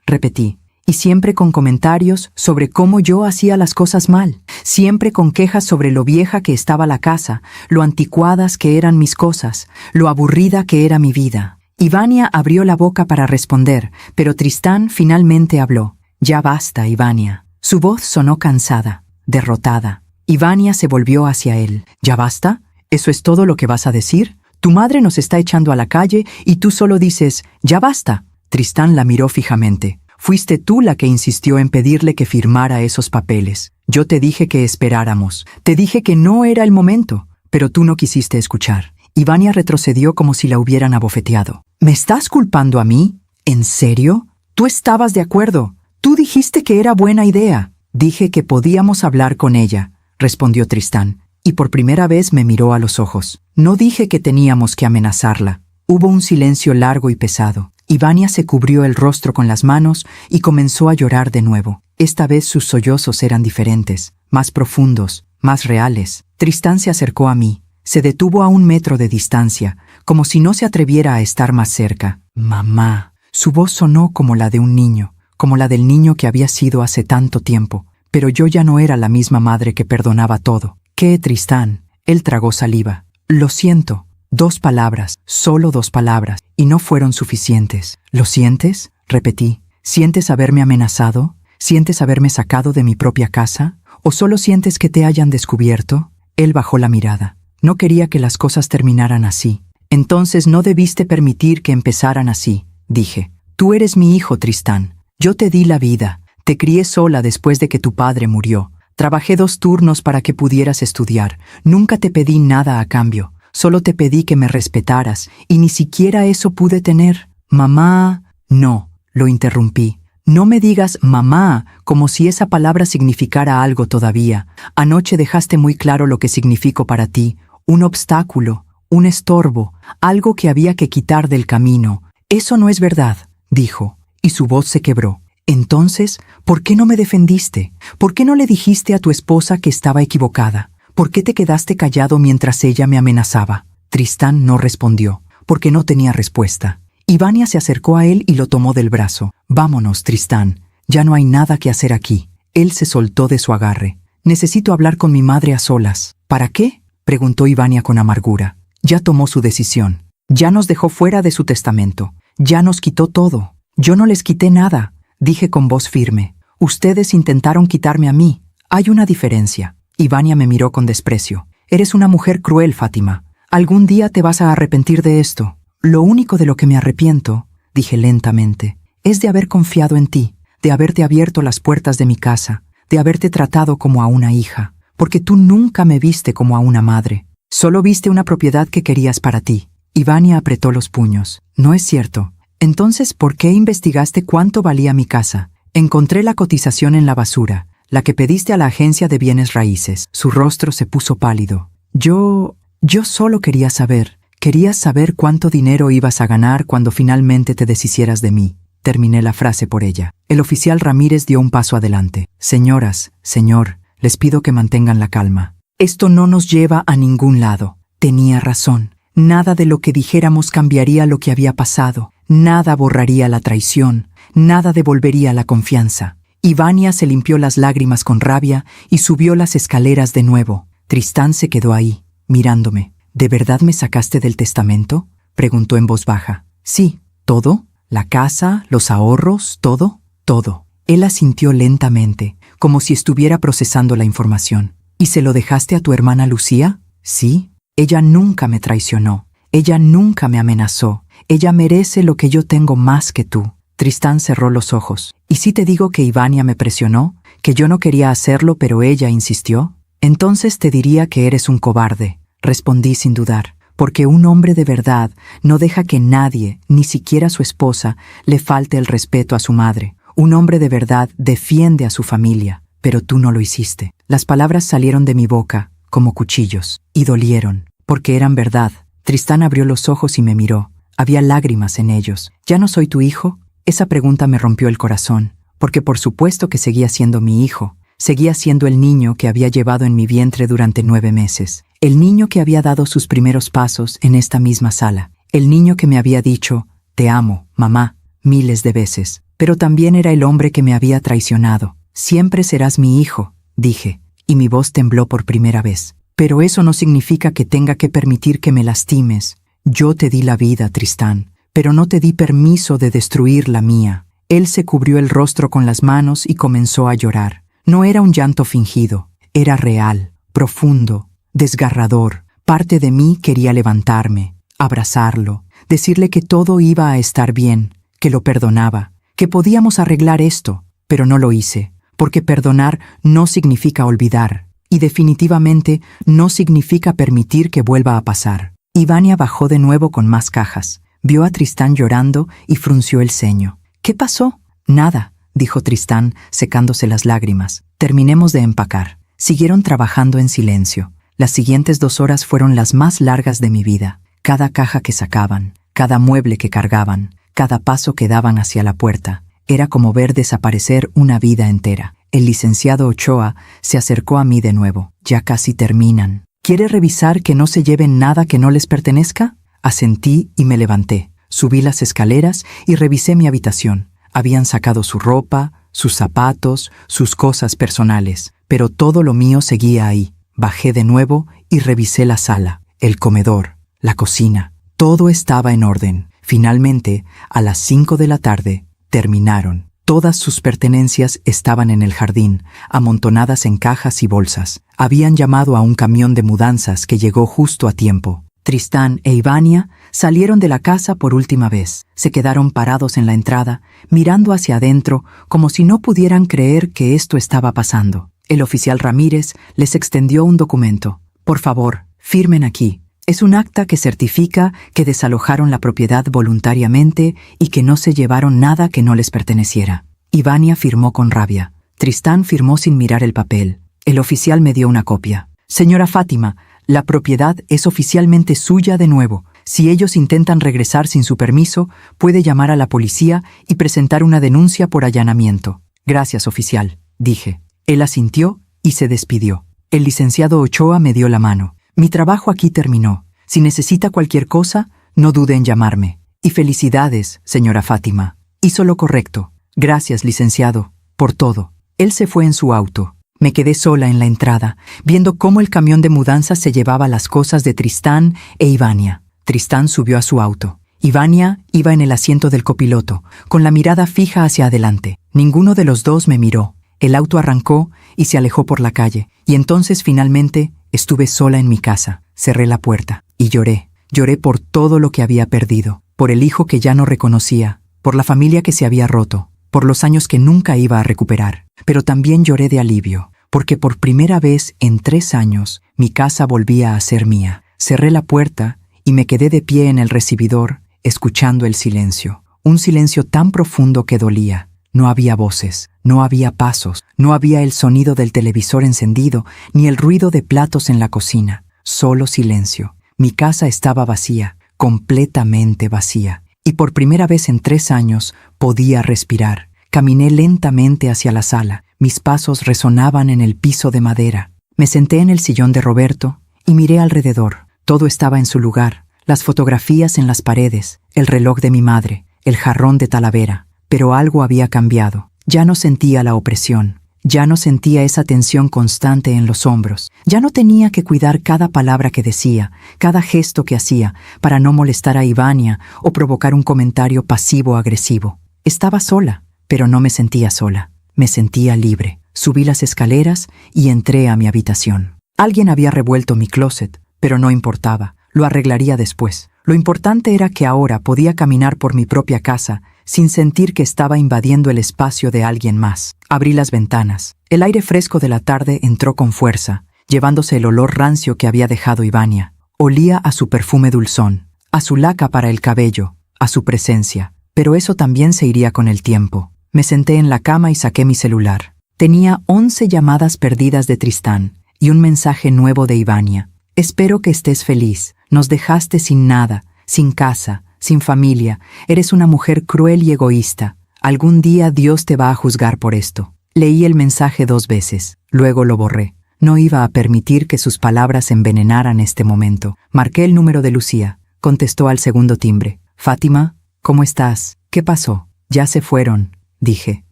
repetí. Y siempre con comentarios sobre cómo yo hacía las cosas mal, siempre con quejas sobre lo vieja que estaba la casa, lo anticuadas que eran mis cosas, lo aburrida que era mi vida. Ivania abrió la boca para responder, pero Tristán finalmente habló. Ya basta, Ivania. Su voz sonó cansada, derrotada. Ivania se volvió hacia él. ¿Ya basta? ¿Eso es todo lo que vas a decir? Tu madre nos está echando a la calle y tú solo dices, «Ya basta». Tristán la miró fijamente. Fuiste tú la que insistió en pedirle que firmara esos papeles. Yo te dije que esperáramos. Te dije que no era el momento, pero tú no quisiste escuchar. Ivania retrocedió como si la hubieran abofeteado. ¿Me estás culpando a mí? ¿En serio? Tú estabas de acuerdo. Tú dijiste que era buena idea. Dije que podíamos hablar con ella, respondió Tristán. Y por primera vez me miró a los ojos. No dije que teníamos que amenazarla. Hubo un silencio largo y pesado. Ivania se cubrió el rostro con las manos y comenzó a llorar de nuevo. Esta vez sus sollozos eran diferentes, más profundos, más reales. Tristán se acercó a mí. Se detuvo a 1 metro de distancia, como si no se atreviera a estar más cerca. «Mamá». Su voz sonó como la de un niño, como la del niño que había sido hace tanto tiempo. Pero yo ya no era la misma madre que perdonaba todo. «¿Qué, Tristán?» Él tragó saliva. «Lo siento». 2 palabras, solo 2 palabras, y no fueron suficientes. ¿Lo sientes?, repetí. ¿Sientes haberme amenazado? ¿Sientes haberme sacado de mi propia casa? ¿O solo sientes que te hayan descubierto? Él bajó la mirada. No quería que las cosas terminaran así. Entonces no debiste permitir que empezaran así, dije. Tú eres mi hijo, Tristán. Yo te di la vida. Te crié sola después de que tu padre murió. Trabajé 2 turnos para que pudieras estudiar. Nunca te pedí nada a cambio. Solo te pedí que me respetaras, y ni siquiera eso pude tener. Mamá... No, lo interrumpí. No me digas mamá como si esa palabra significara algo todavía. Anoche dejaste muy claro lo que significó para ti. Un obstáculo, un estorbo, algo que había que quitar del camino. Eso no es verdad, dijo, y su voz se quebró. Entonces, ¿por qué no me defendiste? ¿Por qué no le dijiste a tu esposa que estaba equivocada? ¿Por qué te quedaste callado mientras ella me amenazaba? Tristán no respondió, porque no tenía respuesta. Ivania se acercó a él y lo tomó del brazo. Vámonos, Tristán. Ya no hay nada que hacer aquí. Él se soltó de su agarre. Necesito hablar con mi madre a solas. ¿Para qué?, preguntó Ivania con amargura. Ya tomó su decisión. Ya nos dejó fuera de su testamento. Ya nos quitó todo. Yo no les quité nada, dije con voz firme. Ustedes intentaron quitarme a mí. Hay una diferencia. Ivania me miró con desprecio. Eres una mujer cruel, Fátima. Algún día te vas a arrepentir de esto. Lo único de lo que me arrepiento, dije lentamente, es de haber confiado en ti, de haberte abierto las puertas de mi casa, de haberte tratado como a una hija, porque tú nunca me viste como a una madre. Solo viste una propiedad que querías para ti. Ivania apretó los puños. No es cierto. Entonces, ¿por qué investigaste cuánto valía mi casa? Encontré la cotización en la basura, la que pediste a la agencia de bienes raíces. Su rostro se puso pálido. Yo solo quería saber. Querías saber cuánto dinero ibas a ganar cuando finalmente te deshicieras de mí. Terminé la frase por ella. El oficial Ramírez dio un paso adelante. Señoras, señor, les pido que mantengan la calma. Esto no nos lleva a ningún lado. Tenía razón. Nada de lo que dijéramos cambiaría lo que había pasado. Nada borraría la traición. Nada devolvería la confianza. Ivania se limpió las lágrimas con rabia y subió las escaleras de nuevo. Tristán se quedó ahí, mirándome. ¿De verdad me sacaste del testamento?, preguntó en voz baja. Sí, ¿todo? ¿La casa, los ahorros, todo? Todo. Él asintió lentamente, como si estuviera procesando la información. ¿Y se lo dejaste a tu hermana Lucía? Sí. Ella nunca me traicionó. Ella nunca me amenazó. Ella merece lo que yo tengo más que tú. Tristán cerró los ojos. ¿Y si te digo que Ivania me presionó? ¿Que yo no quería hacerlo pero ella insistió? Entonces te diría que eres un cobarde, respondí sin dudar, porque un hombre de verdad no deja que nadie, ni siquiera su esposa, le falte el respeto a su madre. Un hombre de verdad defiende a su familia, pero tú no lo hiciste. Las palabras salieron de mi boca como cuchillos y dolieron. porque eran verdad. Tristán abrió los ojos y me miró. Había lágrimas en ellos. ¿Ya no soy tu hijo? Esa pregunta me rompió el corazón, porque por supuesto que seguía siendo mi hijo. Seguía siendo el niño que había llevado en mi vientre durante 9 meses. El niño que había dado sus primeros pasos en esta misma sala. El niño que me había dicho, «Te amo, mamá», miles de veces. Pero también era el hombre que me había traicionado. «Siempre serás mi hijo», dije, y mi voz tembló por primera vez. «Pero eso no significa que tenga que permitir que me lastimes. Yo te di la vida, Tristán, pero no te di permiso de destruir la mía». Él se cubrió el rostro con las manos y comenzó a llorar. No era un llanto fingido, era real, profundo, desgarrador. Parte de mí quería levantarme, abrazarlo, decirle que todo iba a estar bien, que lo perdonaba, que podíamos arreglar esto, pero no lo hice, porque perdonar no significa olvidar, y definitivamente no significa permitir que vuelva a pasar. Ivania bajó de nuevo con más cajas, vio a Tristán llorando y frunció el ceño. «¿Qué pasó?» «Nada», dijo Tristán, secándose las lágrimas. «Terminemos de empacar». Siguieron trabajando en silencio. Las siguientes 2 horas fueron las más largas de mi vida. Cada caja que sacaban, cada mueble que cargaban, cada paso que daban hacia la puerta, era como ver desaparecer una vida entera. El licenciado Ochoa se acercó a mí de nuevo. «Ya casi terminan. ¿Quiere revisar que no se lleven nada que no les pertenezca?» Asentí y me levanté. Subí las escaleras y revisé mi habitación. Habían sacado su ropa, sus zapatos, sus cosas personales, pero todo lo mío seguía ahí. Bajé de nuevo y revisé la sala, el comedor, la cocina. Todo estaba en orden. Finalmente, a las 5 de la tarde, terminaron. Todas sus pertenencias estaban en el jardín, amontonadas en cajas y bolsas. Habían llamado a un camión de mudanzas que llegó justo a tiempo. Tristán e Ivania salieron de la casa por última vez. Se quedaron parados en la entrada, mirando hacia adentro, como si no pudieran creer que esto estaba pasando. El oficial Ramírez les extendió un documento. «Por favor, firmen aquí. Es un acta que certifica que desalojaron la propiedad voluntariamente y que no se llevaron nada que no les perteneciera». Ivania firmó con rabia. Tristán firmó sin mirar el papel. El oficial me dio una copia. «Señora Fátima, la propiedad es oficialmente suya de nuevo. Si ellos intentan regresar sin su permiso, puede llamar a la policía y presentar una denuncia por allanamiento». «Gracias, oficial», dije. Él asintió y se despidió. El licenciado Ochoa me dio la mano. «Mi trabajo aquí terminó. Si necesita cualquier cosa, no dude en llamarme. Y felicidades, señora Fátima. Hizo lo correcto. Gracias, licenciado, por todo». Él se fue en su auto. Me quedé sola en la entrada, viendo cómo el camión de mudanzas se llevaba las cosas de Tristán e Ivania. Tristán subió a su auto. Ivania iba en el asiento del copiloto, con la mirada fija hacia adelante. Ninguno de los dos me miró. El auto arrancó y se alejó por la calle. Y entonces finalmente estuve sola en mi casa. Cerré la puerta y lloré. Lloré por todo lo que había perdido, por el hijo que ya no reconocía, por la familia que se había roto, por los años que nunca iba a recuperar. Pero también lloré de alivio, porque por primera vez en 3 años mi casa volvía a ser mía. Cerré la puerta y me quedé de pie en el recibidor, escuchando el silencio. Un silencio tan profundo que dolía. No había voces, no había pasos, no había el sonido del televisor encendido, ni el ruido de platos en la cocina. Solo silencio. Mi casa estaba vacía, completamente vacía. Y por primera vez en 3 años podía respirar. Caminé lentamente hacia la sala. Mis pasos resonaban en el piso de madera. Me senté en el sillón de Roberto y miré alrededor. Todo estaba en su lugar. Las fotografías en las paredes, el reloj de mi madre, el jarrón de Talavera. Pero algo había cambiado. Ya no sentía la opresión. Ya no sentía esa tensión constante en los hombros. Ya no tenía que cuidar cada palabra que decía, cada gesto que hacía, para no molestar a Ivania o provocar un comentario pasivo-agresivo. Estaba sola, pero no me sentía sola. Me sentía libre. Subí las escaleras y entré a mi habitación. Alguien había revuelto mi closet, pero no importaba. Lo arreglaría después. Lo importante era que ahora podía caminar por mi propia casa sin sentir que estaba invadiendo el espacio de alguien más. Abrí las ventanas. El aire fresco de la tarde entró con fuerza, llevándose el olor rancio que había dejado Ivania. Olía a su perfume dulzón, a su laca para el cabello, a su presencia. Pero eso también se iría con el tiempo. Me senté en la cama y saqué mi celular. Tenía 11 llamadas perdidas de Tristán y un mensaje nuevo de Ivania. Espero que estés feliz. Nos dejaste sin nada, sin casa, sin familia. Eres una mujer cruel y egoísta. Algún día Dios te va a juzgar por esto. Leí el mensaje 2 veces. Luego lo borré. No iba a permitir que sus palabras envenenaran este momento. Marqué el número de Lucía. Contestó al segundo timbre. Fátima, ¿cómo estás? ¿Qué pasó? Ya se fueron, dije,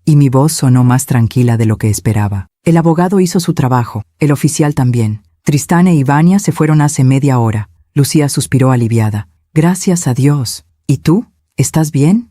y mi voz sonó más tranquila de lo que esperaba. El abogado hizo su trabajo, el oficial también. Tristán e Ivania se fueron hace media hora. Lucía suspiró aliviada. Gracias a Dios. ¿Y tú? ¿Estás bien?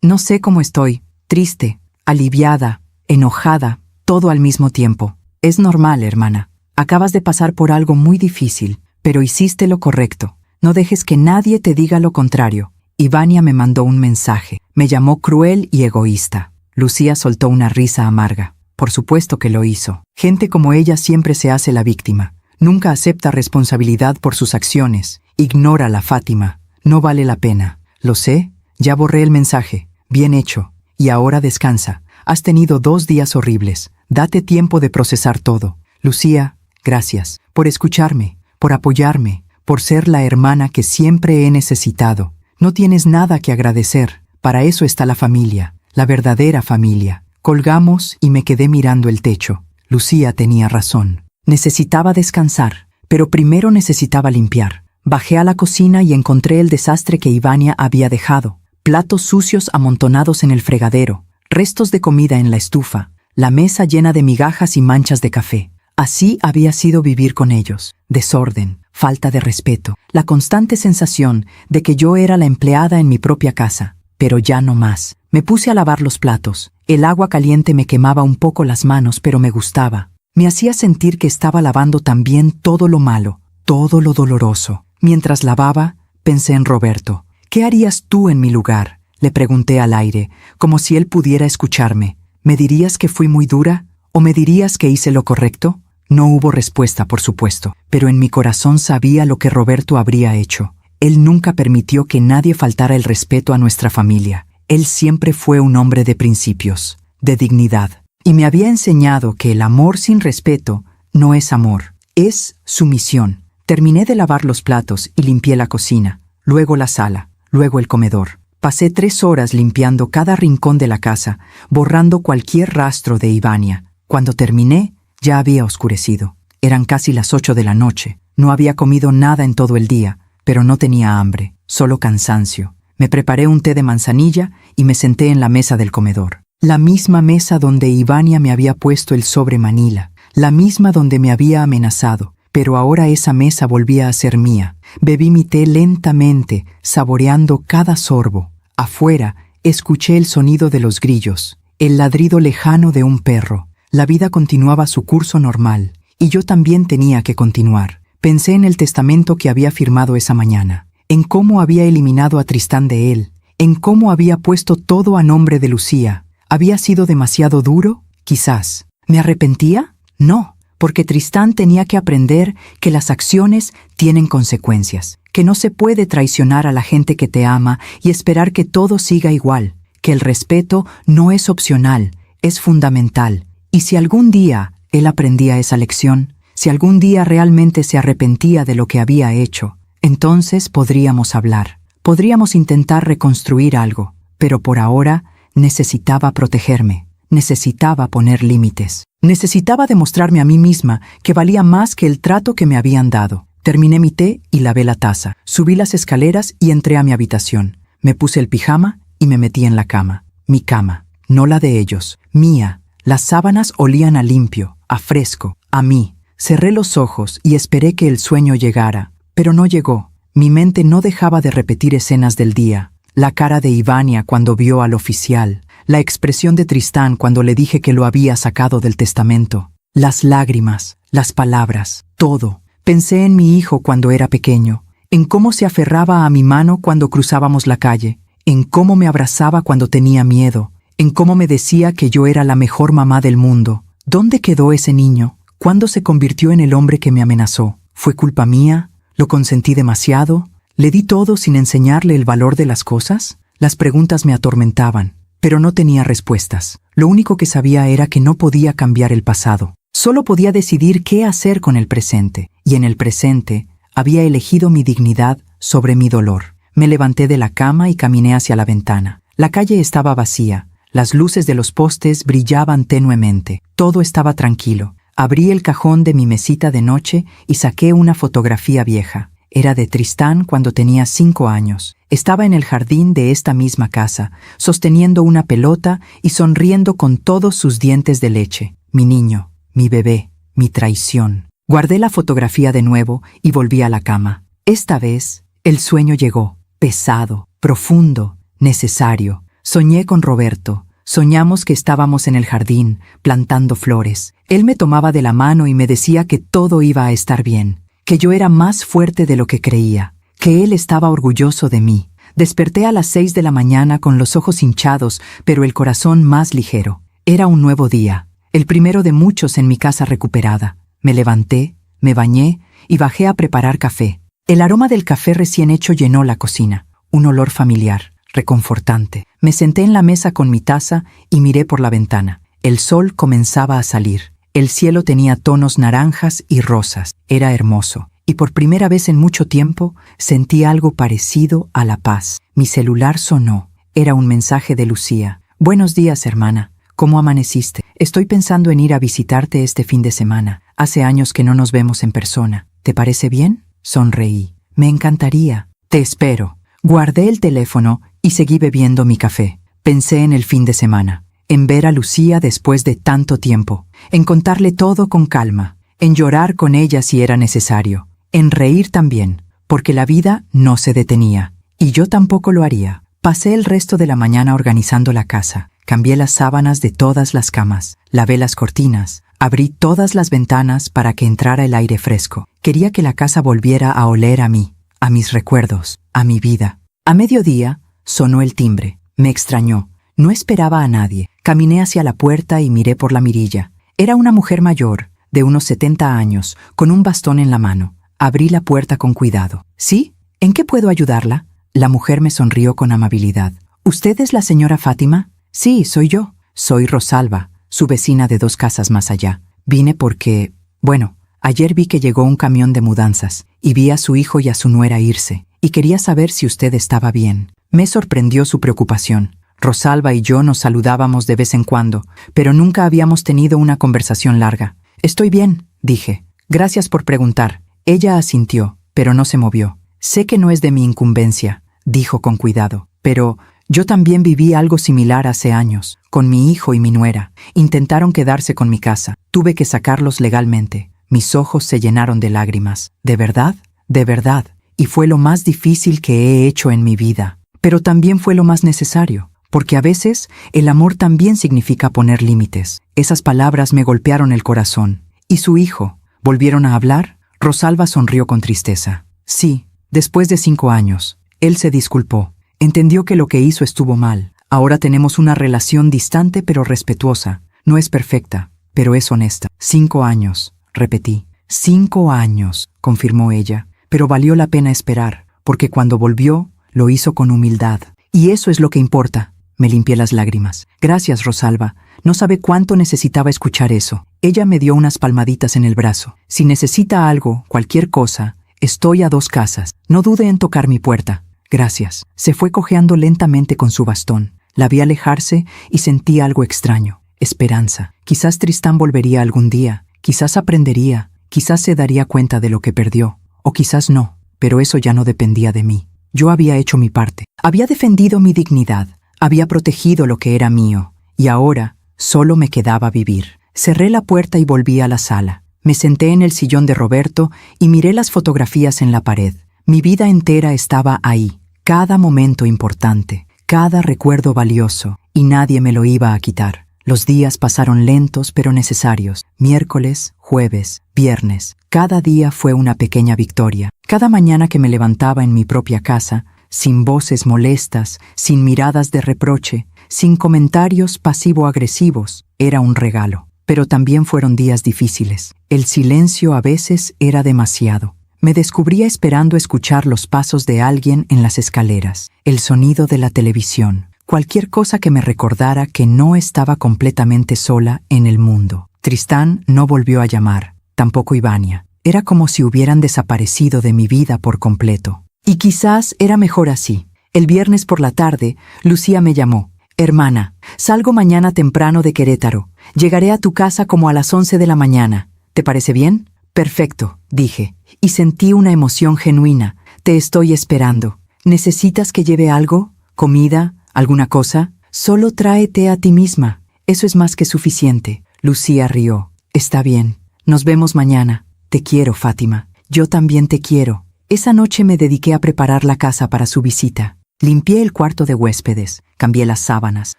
No sé cómo estoy. Triste, aliviada, enojada, todo al mismo tiempo. Es normal, hermana. Acabas de pasar por algo muy difícil, pero hiciste lo correcto. No dejes que nadie te diga lo contrario. Ivania me mandó un mensaje. Me llamó cruel y egoísta. Lucía soltó una risa amarga. Por supuesto que lo hizo. Gente como ella siempre se hace la víctima. Nunca acepta responsabilidad por sus acciones. Ignórala, Fátima. No vale la pena. Lo sé. Ya borré el mensaje. Bien hecho. Y ahora descansa. Has tenido 2 días horribles. Date tiempo de procesar todo. Lucía, gracias. Por escucharme. Por apoyarme. Por ser la hermana que siempre he necesitado. No tienes nada que agradecer. Para eso está la familia, la verdadera familia. Colgamos y me quedé mirando el techo. Lucía tenía razón. Necesitaba descansar, pero primero necesitaba limpiar. Bajé a la cocina y encontré el desastre que Ivania había dejado. Platos sucios amontonados en el fregadero, restos de comida en la estufa, la mesa llena de migajas y manchas de café. Así había sido vivir con ellos. Desorden, falta de respeto, la constante sensación de que yo era la empleada en mi propia casa. Pero ya no más. Me puse a lavar los platos. El agua caliente me quemaba un poco las manos, pero me gustaba. Me hacía sentir que estaba lavando también todo lo malo, todo lo doloroso. Mientras lavaba, pensé en Roberto. ¿Qué harías tú en mi lugar? Le pregunté al aire, como si él pudiera escucharme. ¿Me dirías que fui muy dura? ¿O me dirías que hice lo correcto? No hubo respuesta, por supuesto, pero en mi corazón sabía lo que Roberto habría hecho. Él nunca permitió que nadie faltara el respeto a nuestra familia. Él siempre fue un hombre de principios, de dignidad. Y me había enseñado que el amor sin respeto no es amor, es sumisión. Terminé de lavar los platos y limpié la cocina, luego la sala, luego el comedor. Pasé 3 horas limpiando cada rincón de la casa, borrando cualquier rastro de Ivania. Cuando terminé, ya había oscurecido. Eran casi las 8 de la noche. No había comido nada en todo el día, pero no tenía hambre, solo cansancio. Me preparé un té de manzanilla y me senté en la mesa del comedor. La misma mesa donde Ivania me había puesto el sobre Manila, la misma donde me había amenazado, pero ahora esa mesa volvía a ser mía. Bebí mi té lentamente, saboreando cada sorbo. Afuera, escuché el sonido de los grillos, el ladrido lejano de un perro. La vida continuaba su curso normal, y yo también tenía que continuar. Pensé en el testamento que había firmado esa mañana, en cómo había eliminado a Tristán de él, en cómo había puesto todo a nombre de Lucía. ¿Había sido demasiado duro? Quizás. ¿Me arrepentía? No, porque Tristán tenía que aprender que las acciones tienen consecuencias, que no se puede traicionar a la gente que te ama y esperar que todo siga igual, que el respeto no es opcional, es fundamental. Y si algún día él aprendía esa lección, si algún día realmente se arrepentía de lo que había hecho, entonces podríamos hablar, podríamos intentar reconstruir algo, pero por ahora necesitaba protegerme, necesitaba poner límites, necesitaba demostrarme a mí misma que valía más que el trato que me habían dado. Terminé mi té y lavé la taza, subí las escaleras y entré a mi habitación. Me puse el pijama y me metí en la cama. Mi cama, no la de ellos, mía. Las sábanas olían a limpio, a fresco, a mí. Cerré los ojos y esperé que el sueño llegara, pero no llegó. Mi mente no dejaba de repetir escenas del día. La cara de Ivania cuando vio al oficial, la expresión de Tristán cuando le dije que lo había sacado del testamento, las lágrimas, las palabras, todo. Pensé en mi hijo cuando era pequeño, en cómo se aferraba a mi mano cuando cruzábamos la calle, en cómo me abrazaba cuando tenía miedo, en cómo me decía que yo era la mejor mamá del mundo. ¿Dónde quedó ese niño? ¿Cuándo se convirtió en el hombre que me amenazó? ¿Fue culpa mía? ¿Lo consentí demasiado? ¿Le di todo sin enseñarle el valor de las cosas? Las preguntas me atormentaban, pero no tenía respuestas. Lo único que sabía era que no podía cambiar el pasado. Solo podía decidir qué hacer con el presente, y en el presente había elegido mi dignidad sobre mi dolor. Me levanté de la cama y caminé hacia la ventana. La calle estaba vacía. Las luces de los postes brillaban tenuemente. Todo estaba tranquilo. Abrí el cajón de mi mesita de noche y saqué una fotografía vieja. Era de Tristán cuando tenía 5 años. Estaba en el jardín de esta misma casa, sosteniendo una pelota y sonriendo con todos sus dientes de leche. Mi niño, mi bebé, mi traición. Guardé la fotografía de nuevo y volví a la cama. Esta vez, el sueño llegó, pesado, profundo, necesario. Soñé con Roberto. Soñamos que estábamos en el jardín, plantando flores. Él me tomaba de la mano y me decía que todo iba a estar bien, que yo era más fuerte de lo que creía, que él estaba orgulloso de mí. Desperté a las 6 de la mañana con los ojos hinchados, pero el corazón más ligero. Era un nuevo día, el primero de muchos en mi casa recuperada. Me levanté, me bañé y bajé a preparar café. El aroma del café recién hecho llenó la cocina, un olor familiar, reconfortante. Me senté en la mesa con mi taza y miré por la ventana. El sol comenzaba a salir. El cielo tenía tonos naranjas y rosas. Era hermoso. Y por primera vez en mucho tiempo sentí algo parecido a la paz. Mi celular sonó. Era un mensaje de Lucía. Buenos días, hermana. ¿Cómo amaneciste? Estoy pensando en ir a visitarte este fin de semana. Hace años que no nos vemos en persona. ¿Te parece bien? Sonreí. Me encantaría. Te espero. Guardé el teléfono y seguí bebiendo mi café. Pensé en el fin de semana, en ver a Lucía después de tanto tiempo, en contarle todo con calma, en llorar con ella si era necesario, en reír también, porque la vida no se detenía, y yo tampoco lo haría. Pasé el resto de la mañana organizando la casa, cambié las sábanas de todas las camas, lavé las cortinas, abrí todas las ventanas para que entrara el aire fresco. Quería que la casa volviera a oler a mí, a mis recuerdos, a mi vida. A mediodía, sonó el timbre. Me extrañó. No esperaba a nadie. Caminé hacia la puerta y miré por la mirilla. Era una mujer mayor, de unos 70 años, con un bastón en la mano. Abrí la puerta con cuidado. ¿Sí? ¿En qué puedo ayudarla? La mujer me sonrió con amabilidad. ¿Usted es la señora Fátima? Sí, soy yo. Soy Rosalba, su vecina de 2 casas más allá. Vine porque... Bueno, ayer vi que llegó un camión de mudanzas y vi a su hijo y a su nuera irse, y quería saber si usted estaba bien. Me sorprendió su preocupación. Rosalba y yo nos saludábamos de vez en cuando, pero nunca habíamos tenido una conversación larga. Estoy bien, dije. Gracias por preguntar. Ella asintió, pero no se movió. Sé que no es de mi incumbencia, dijo con cuidado, pero yo también viví algo similar hace años, con mi hijo y mi nuera. Intentaron quedarse con mi casa. Tuve que sacarlos legalmente. Mis ojos se llenaron de lágrimas. ¿De verdad? De verdad. Y fue lo más difícil que he hecho en mi vida. Pero también fue lo más necesario, porque a veces el amor también significa poner límites. Esas palabras me golpearon el corazón. ¿Y su hijo? ¿Volvieron a hablar? Rosalba sonrió con tristeza. Sí, después de 5 años. Él se disculpó. Entendió que lo que hizo estuvo mal. Ahora tenemos una relación distante pero respetuosa. No es perfecta, pero es honesta. 5 años, repetí. 5 años, confirmó ella. Pero valió la pena esperar, porque cuando volvió, lo hizo con humildad. Y eso es lo que importa. Me limpié las lágrimas. Gracias, Rosalba. No sabe cuánto necesitaba escuchar eso. Ella me dio unas palmaditas en el brazo. Si necesita algo, cualquier cosa, estoy a 2 casas. No dude en tocar mi puerta. Gracias. Se fue cojeando lentamente con su bastón. La vi alejarse y sentí algo extraño. Esperanza. Quizás Tristán volvería algún día. Quizás aprendería. Quizás se daría cuenta de lo que perdió. O quizás no. Pero eso ya no dependía de mí. Yo había hecho mi parte. Había defendido mi dignidad. Había protegido lo que era mío. Y ahora solo me quedaba vivir. Cerré la puerta y volví a la sala. Me senté en el sillón de Roberto y miré las fotografías en la pared. Mi vida entera estaba ahí. Cada momento importante. Cada recuerdo valioso. Y nadie me lo iba a quitar. Los días pasaron lentos pero necesarios. Miércoles, jueves, viernes. Cada día fue una pequeña victoria. Cada mañana que me levantaba en mi propia casa, sin voces molestas, sin miradas de reproche, sin comentarios pasivo-agresivos, era un regalo. Pero también fueron días difíciles. El silencio a veces era demasiado. Me descubría esperando escuchar los pasos de alguien en las escaleras, el sonido de la televisión, cualquier cosa que me recordara que no estaba completamente sola en el mundo. Tristán no volvió a llamar, tampoco Ivania. Era como si hubieran desaparecido de mi vida por completo. Y quizás era mejor así. El viernes por la tarde, Lucía me llamó. Hermana, salgo mañana temprano de Querétaro. Llegaré a tu casa como a las 11 de la mañana. ¿Te parece bien? Perfecto, dije, y sentí una emoción genuina. Te estoy esperando. ¿Necesitas que lleve algo? ¿Comida? ¿Alguna cosa? Solo tráete a ti misma. Eso es más que suficiente. Lucía rió. Está bien. Nos vemos mañana. Te quiero, Fátima. Yo también te quiero. Esa noche me dediqué a preparar la casa para su visita. Limpié el cuarto de huéspedes, cambié las sábanas,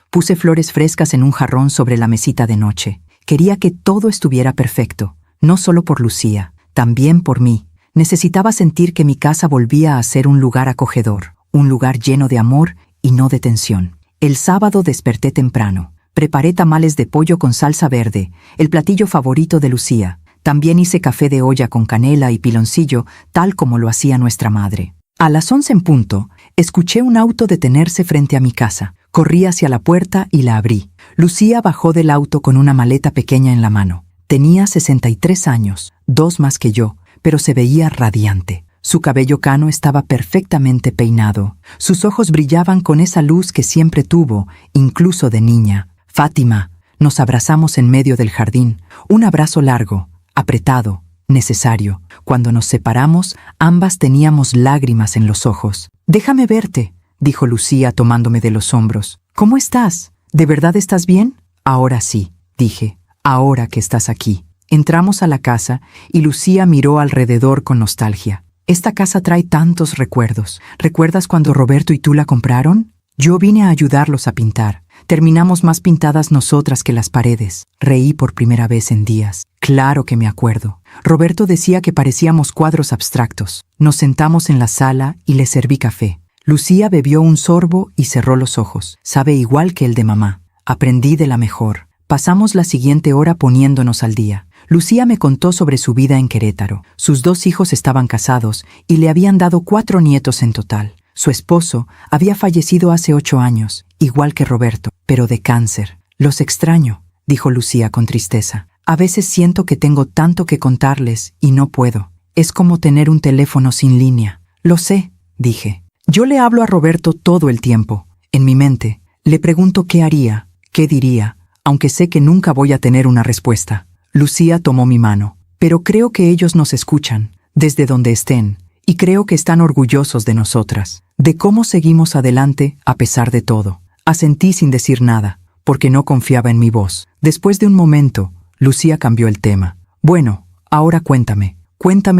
puse flores frescas en un jarrón sobre la mesita de noche. Quería que todo estuviera perfecto, no solo por Lucía, también por mí. Necesitaba sentir que mi casa volvía a ser un lugar acogedor, un lugar lleno de amor y no de tensión. El sábado desperté temprano. Preparé tamales de pollo con salsa verde, el platillo favorito de Lucía. También hice café de olla con canela y piloncillo, tal como lo hacía nuestra madre. A las 11 en punto, escuché un auto detenerse frente a mi casa. Corrí hacia la puerta y la abrí. Lucía bajó del auto con una maleta pequeña en la mano. Tenía 63 años, 2 más que yo, pero se veía radiante. Su cabello cano estaba perfectamente peinado. Sus ojos brillaban con esa luz que siempre tuvo, incluso de niña. Fátima, nos abrazamos en medio del jardín. Un abrazo largo, apretado, necesario. Cuando nos separamos, ambas teníamos lágrimas en los ojos. «Déjame verte», dijo Lucía tomándome de los hombros. «¿Cómo estás? ¿De verdad estás bien?» «Ahora sí», dije, «ahora que estás aquí». Entramos a la casa y Lucía miró alrededor con nostalgia. «Esta casa trae tantos recuerdos. ¿Recuerdas cuando Roberto y tú la compraron? Yo vine a ayudarlos a pintar. Terminamos más pintadas nosotras que las paredes». Reí por primera vez en días. Claro que me acuerdo. Roberto decía que parecíamos cuadros abstractos. Nos sentamos en la sala y le serví café. Lucía bebió un sorbo y cerró los ojos. Sabe igual que el de mamá. Aprendí de la mejor. Pasamos la siguiente hora poniéndonos al día. Lucía me contó sobre su vida en Querétaro. Sus 2 hijos estaban casados y le habían dado 4 nietos en total. Su esposo había fallecido hace 8 años, igual que Roberto, pero de cáncer. «Los extraño», dijo Lucía con tristeza. «A veces siento que tengo tanto que contarles y no puedo. Es como tener un teléfono sin línea». «Lo sé», dije. «Yo le hablo a Roberto todo el tiempo. En mi mente, le pregunto qué haría, qué diría, aunque sé que nunca voy a tener una respuesta». Lucía tomó mi mano. «Pero creo que ellos nos escuchan, desde donde estén, y creo que están orgullosos de nosotras, de cómo seguimos adelante a pesar de todo». Asentí sin decir nada, porque no confiaba en mi voz. Después de un momento, Lucía cambió el tema. «Bueno, ahora cuéntame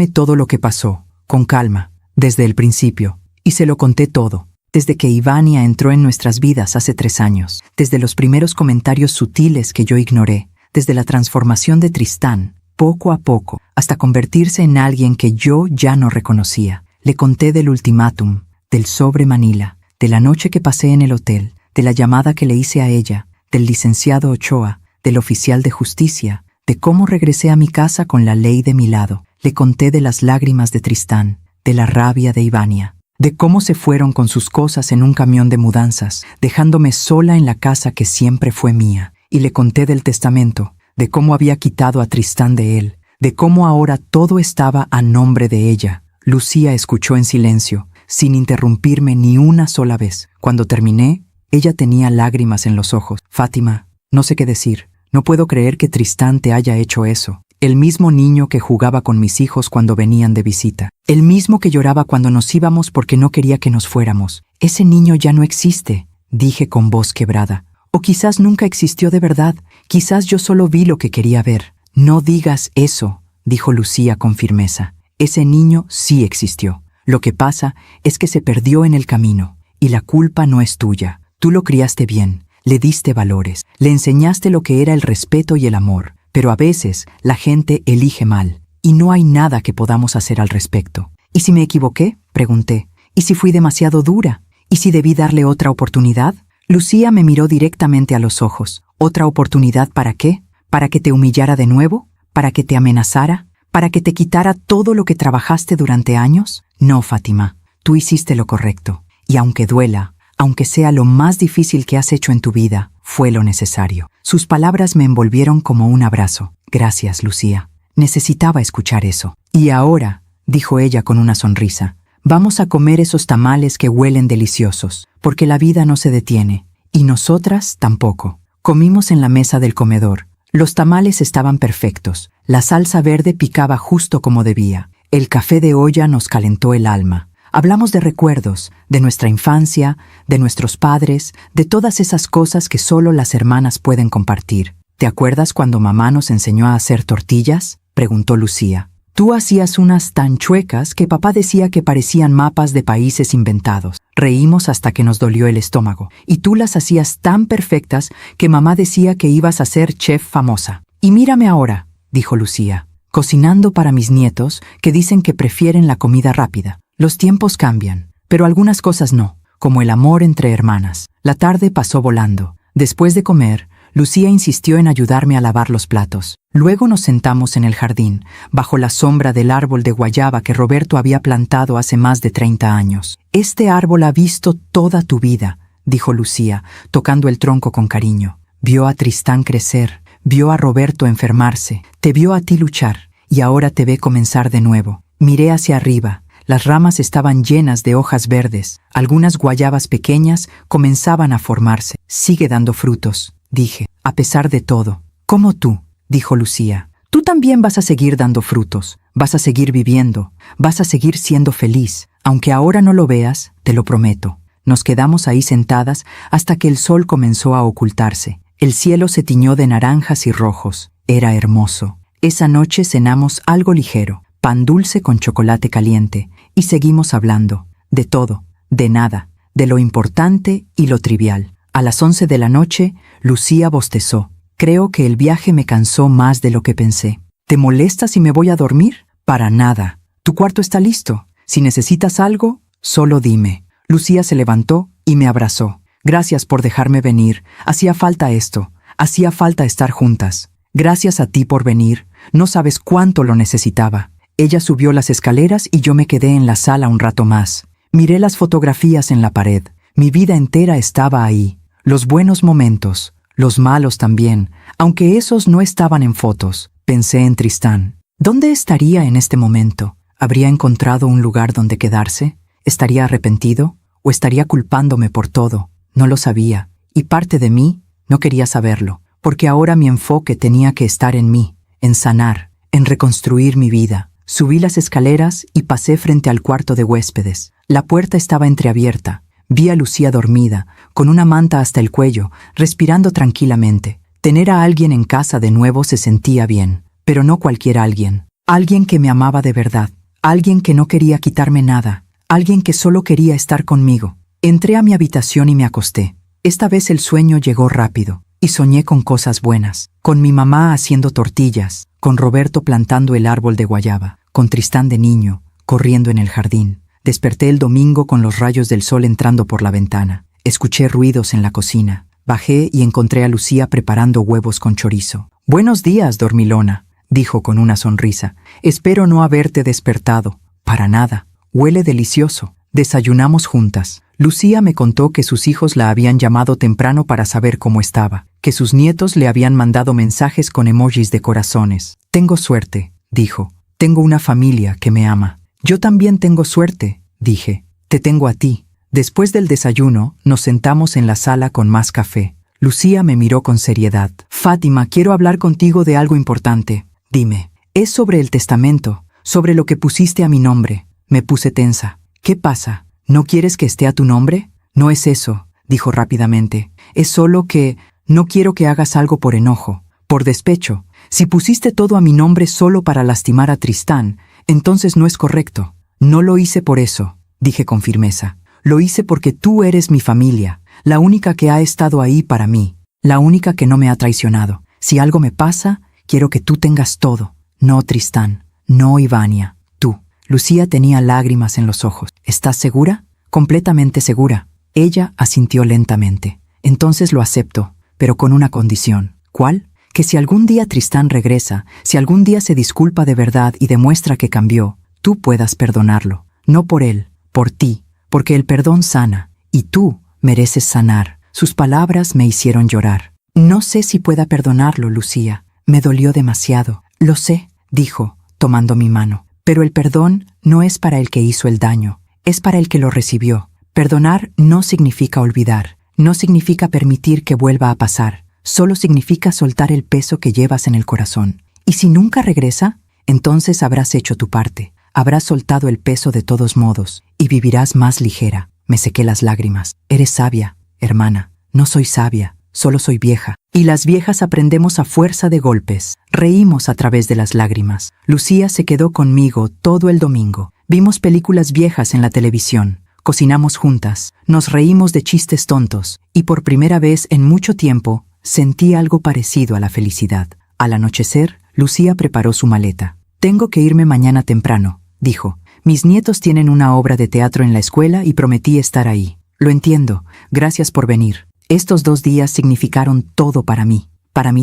todo lo que pasó, con calma, desde el principio». Y se lo conté todo, desde que Ivania entró en nuestras vidas hace 3 años, desde los primeros comentarios sutiles que yo ignoré, desde la transformación de Tristán, poco a poco, hasta convertirse en alguien que yo ya no reconocía. Le conté del ultimátum, del sobre Manila, de la noche que pasé en el hotel, de la llamada que le hice a ella, del licenciado Ochoa, del oficial de justicia, de cómo regresé a mi casa con la ley de mi lado. Le conté de las lágrimas de Tristán, de la rabia de Ivania, de cómo se fueron con sus cosas en un camión de mudanzas, dejándome sola en la casa que siempre fue mía. Y le conté del testamento, de cómo había quitado a Tristán de él, de cómo ahora todo estaba a nombre de ella. Lucía escuchó en silencio, sin interrumpirme ni una sola vez. Cuando terminé, ella tenía lágrimas en los ojos. «Fátima, no sé qué decir. No puedo creer que Tristán te haya hecho eso. El mismo niño que jugaba con mis hijos cuando venían de visita. El mismo que lloraba cuando nos íbamos porque no quería que nos fuéramos. Ese niño ya no existe», dije con voz quebrada. «O quizás nunca existió de verdad. Quizás yo solo vi lo que quería ver». «No digas eso», dijo Lucía con firmeza. «Ese niño sí existió. Lo que pasa es que se perdió en el camino. Y la culpa no es tuya. Tú lo criaste bien. Le diste valores, le enseñaste lo que era el respeto y el amor, pero a veces la gente elige mal, y no hay nada que podamos hacer al respecto». «¿Y si me equivoqué?», pregunté. «¿Y si fui demasiado dura? ¿Y si debí darle otra oportunidad?». Lucía me miró directamente a los ojos. «¿Otra oportunidad para qué? ¿Para que te humillara de nuevo? ¿Para que te amenazara? ¿Para que te quitara todo lo que trabajaste durante años? No, Fátima, tú hiciste lo correcto, y aunque duela, aunque sea lo más difícil que has hecho en tu vida, fue lo necesario». Sus palabras me envolvieron como un abrazo. Gracias, Lucía. Necesitaba escuchar eso. Y ahora, dijo ella con una sonrisa, vamos a comer esos tamales que huelen deliciosos, porque la vida no se detiene, y nosotras tampoco. Comimos en la mesa del comedor. Los tamales estaban perfectos. La salsa verde picaba justo como debía. El café de olla nos calentó el alma. Hablamos de recuerdos, de nuestra infancia, de nuestros padres, de todas esas cosas que solo las hermanas pueden compartir. ¿Te acuerdas cuando mamá nos enseñó a hacer tortillas?, preguntó Lucía. Tú hacías unas tan chuecas que papá decía que parecían mapas de países inventados. Reímos hasta que nos dolió el estómago. Y tú las hacías tan perfectas que mamá decía que ibas a ser chef famosa. Y mírame ahora, dijo Lucía, cocinando para mis nietos que dicen que prefieren la comida rápida. Los tiempos cambian, pero algunas cosas no, como el amor entre hermanas. La tarde pasó volando. Después de comer, Lucía insistió en ayudarme a lavar los platos. Luego nos sentamos en el jardín, bajo la sombra del árbol de guayaba que Roberto había plantado hace más de 30 años. Este árbol ha visto toda tu vida, dijo Lucía, tocando el tronco con cariño. Vio a Tristán crecer, vio a Roberto enfermarse, te vio a ti luchar, y ahora te ve comenzar de nuevo. Miré hacia arriba. Las ramas estaban llenas de hojas verdes. Algunas guayabas pequeñas comenzaban a formarse. Sigue dando frutos, dije, a pesar de todo. Como tú, dijo Lucía. Tú también vas a seguir dando frutos, vas a seguir viviendo, vas a seguir siendo feliz. Aunque ahora no lo veas, te lo prometo. Nos quedamos ahí sentadas hasta que el sol comenzó a ocultarse. El cielo se tiñó de naranjas y rojos. Era hermoso. Esa noche cenamos algo ligero, pan dulce con chocolate caliente, y seguimos hablando, de todo, de nada, de lo importante y lo trivial. A las 11 de la noche, Lucía bostezó. Creo que el viaje me cansó más de lo que pensé. ¿Te molesta si me voy a dormir? Para nada. Tu cuarto está listo. Si necesitas algo, solo dime. Lucía se levantó y me abrazó. Gracias por dejarme venir. Hacía falta esto. Hacía falta estar juntas. Gracias a ti por venir. No sabes cuánto lo necesitaba. Ella subió las escaleras y yo me quedé en la sala un rato más. Miré las fotografías en la pared. Mi vida entera estaba ahí. Los buenos momentos, los malos también, aunque esos no estaban en fotos. Pensé en Tristán. ¿Dónde estaría en este momento? ¿Habría encontrado un lugar donde quedarse? ¿Estaría arrepentido? ¿O estaría culpándome por todo? No lo sabía. Y parte de mí no quería saberlo, porque ahora mi enfoque tenía que estar en mí, en sanar, en reconstruir mi vida. Subí las escaleras y pasé frente al cuarto de huéspedes. La puerta estaba entreabierta. Vi a Lucía dormida, con una manta hasta el cuello, respirando tranquilamente. Tener a alguien en casa de nuevo se sentía bien, pero no cualquier alguien. Alguien que me amaba de verdad, alguien que no quería quitarme nada, alguien que solo quería estar conmigo. Entré a mi habitación y me acosté. Esta vez el sueño llegó rápido, y soñé con cosas buenas, con mi mamá haciendo tortillas, con Roberto plantando el árbol de guayaba, con Tristán de niño, corriendo en el jardín. Desperté el domingo con los rayos del sol entrando por la ventana. Escuché ruidos en la cocina. Bajé y encontré a Lucía preparando huevos con chorizo. «Buenos días, dormilona», dijo con una sonrisa. «Espero no haberte despertado». «Para nada. Huele delicioso». Desayunamos juntas. Lucía me contó que sus hijos la habían llamado temprano para saber cómo estaba, que sus nietos le habían mandado mensajes con emojis de corazones. «Tengo suerte», dijo. «Tengo una familia que me ama». «Yo también tengo suerte», dije. «Te tengo a ti». Después del desayuno, nos sentamos en la sala con más café. Lucía me miró con seriedad. «Fátima, quiero hablar contigo de algo importante». «Dime». «Es sobre el testamento, sobre lo que pusiste a mi nombre». Me puse tensa. «¿Qué pasa? ¿No quieres que esté a tu nombre?» «No es eso», dijo rápidamente. «Es solo que no quiero que hagas algo por enojo, por despecho. Si pusiste todo a mi nombre solo para lastimar a Tristán, entonces no es correcto». «No lo hice por eso», dije con firmeza. «Lo hice porque tú eres mi familia, la única que ha estado ahí para mí, la única que no me ha traicionado. Si algo me pasa, quiero que tú tengas todo. No Tristán, no Ivania, tú». Lucía tenía lágrimas en los ojos. «¿Estás segura?» «Completamente segura». Ella asintió lentamente. «Entonces lo acepto, pero con una condición». «¿Cuál?» «Que si algún día Tristán regresa, si algún día se disculpa de verdad y demuestra que cambió, tú puedas perdonarlo. No por él, por ti, porque el perdón sana, y tú mereces sanar». Sus palabras me hicieron llorar. «No sé si pueda perdonarlo, Lucía», Me dolió demasiado. Lo sé, dijo, tomando mi mano. Pero el perdón no es para el que hizo el daño, es para el que lo recibió. Perdonar no significa olvidar, no significa permitir que vuelva a pasar, solo significa soltar el peso que llevas en el corazón. Y si nunca regresa, entonces habrás hecho tu parte, habrás soltado el peso de todos modos y vivirás más ligera. Me sequé las lágrimas. Eres sabia, hermana. No soy sabia, solo soy vieja. Y las viejas aprendemos a fuerza de golpes. Reímos a través de las lágrimas. Lucía se quedó conmigo todo el domingo. Vimos películas viejas en la televisión. Cocinamos juntas. Nos reímos de chistes tontos. Y por primera vez en mucho tiempo, sentí algo parecido a la felicidad. Al anochecer, Lucía preparó su maleta. Tengo que irme mañana temprano, dijo. Mis nietos tienen una obra de teatro en la escuela y prometí estar ahí. Lo entiendo. Gracias por venir. Estos 2 días significaron todo para mí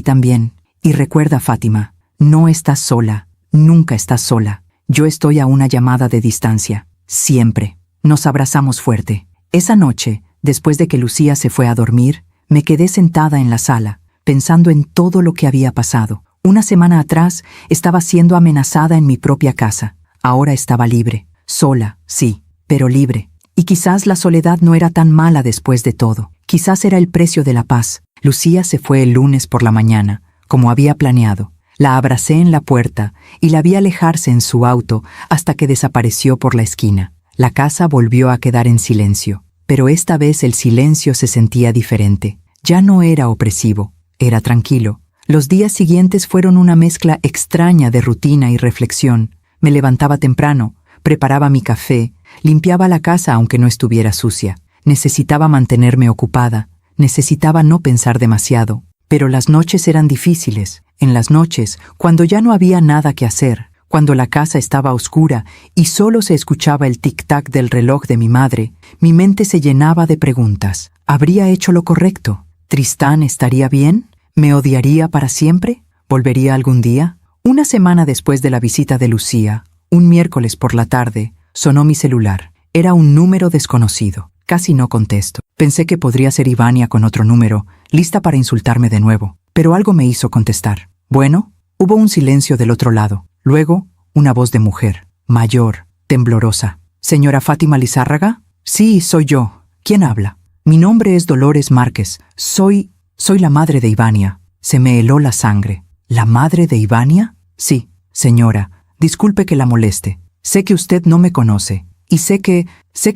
también. Y recuerda, Fátima, no estás sola, nunca estás sola. Yo estoy a una llamada de distancia, siempre. Nos abrazamos fuerte. Esa noche, después de que Lucía se fue a dormir, me quedé sentada en la sala, pensando en todo lo que había pasado. Una semana atrás estaba siendo amenazada en mi propia casa. Ahora estaba libre, sola, sí, pero libre. Y quizás la soledad no era tan mala después de todo. Quizás era el precio de la paz. Lucía se fue el lunes por la mañana, como había planeado. La abracé en la puerta y la vi alejarse en su auto hasta que desapareció por la esquina. La casa volvió a quedar en silencio, pero esta vez el silencio se sentía diferente. Ya no era opresivo, era tranquilo. Los días siguientes fueron una mezcla extraña de rutina y reflexión. Me levantaba temprano, preparaba mi café, limpiaba la casa aunque no estuviera sucia. Necesitaba mantenerme ocupada, necesitaba no pensar demasiado. Pero las noches eran difíciles. En las noches, cuando ya no había nada que hacer, cuando la casa estaba oscura y solo se escuchaba el tic-tac del reloj de mi madre, mi mente se llenaba de preguntas. ¿Habría hecho lo correcto? ¿Tristán estaría bien? ¿Me odiaría para siempre? ¿Volvería algún día? Una semana después de la visita de Lucía, un miércoles por la tarde, sonó mi celular. Era un número desconocido. Casi no contesto. Pensé que podría ser Ivania con otro número, lista para insultarme de nuevo. Pero algo me hizo contestar. Bueno, hubo un silencio del otro lado. Luego, una voz de mujer, mayor, temblorosa. ¿Señora Fátima Lizárraga? Sí, soy yo. ¿Quién habla? Mi nombre es Dolores Márquez. Soy la madre de Ivania. Se me heló la sangre. ¿La madre de Ivania? Sí, señora. Disculpe que la moleste. Sé que usted no me conoce. Y sé que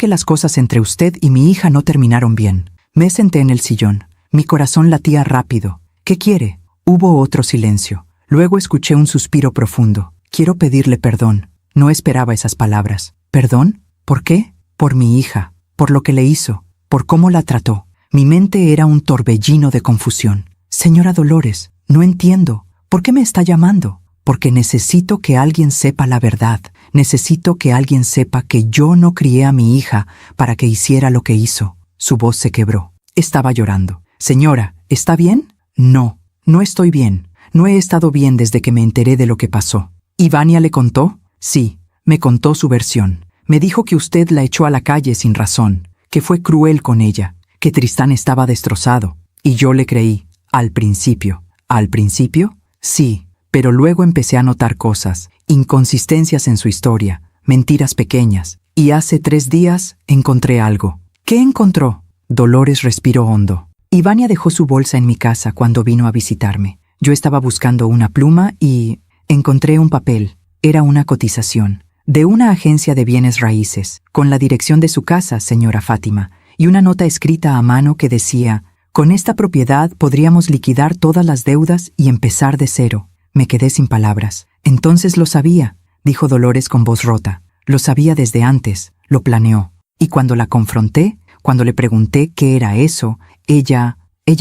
las cosas entre usted y mi hija no terminaron bien. Me senté en el sillón. Mi corazón latía rápido. ¿Qué quiere? Hubo otro silencio. Luego escuché un suspiro profundo. Quiero pedirle perdón. No esperaba esas palabras. ¿Perdón? ¿Por qué? Por mi hija. Por lo que le hizo. Por cómo la trató. Mi mente era un torbellino de confusión. Señora Dolores, no entiendo. ¿Por qué me está llamando? Porque necesito que alguien sepa la verdad. Necesito que alguien sepa que yo no crié a mi hija para que hiciera lo que hizo. Su voz se quebró. Estaba llorando. Señora, ¿está bien? No, no estoy bien. No he estado bien desde que me enteré de lo que pasó. ¿Ivania le contó? Sí, me contó su versión. Me dijo que usted la echó a la calle sin razón, que fue cruel con ella, que Tristán estaba destrozado. Y yo le creí, al principio. ¿Al principio? Sí, pero luego empecé a notar cosas, inconsistencias en su historia, mentiras pequeñas. Y hace 3 días encontré algo. ¿Qué encontró? Dolores respiró hondo. Ivania dejó su bolsa en mi casa cuando vino a visitarme. Yo estaba buscando una pluma y encontré un papel. Era una cotización de una agencia de bienes raíces, con la dirección de su casa, señora Fátima, y una nota escrita a mano que decía: con esta propiedad podríamos liquidar todas las deudas y empezar de cero. Me quedé sin palabras. Entonces lo sabía, dijo Dolores con voz rota. Lo sabía desde antes, lo planeó. Y cuando la confronté, cuando le pregunté qué era eso, ella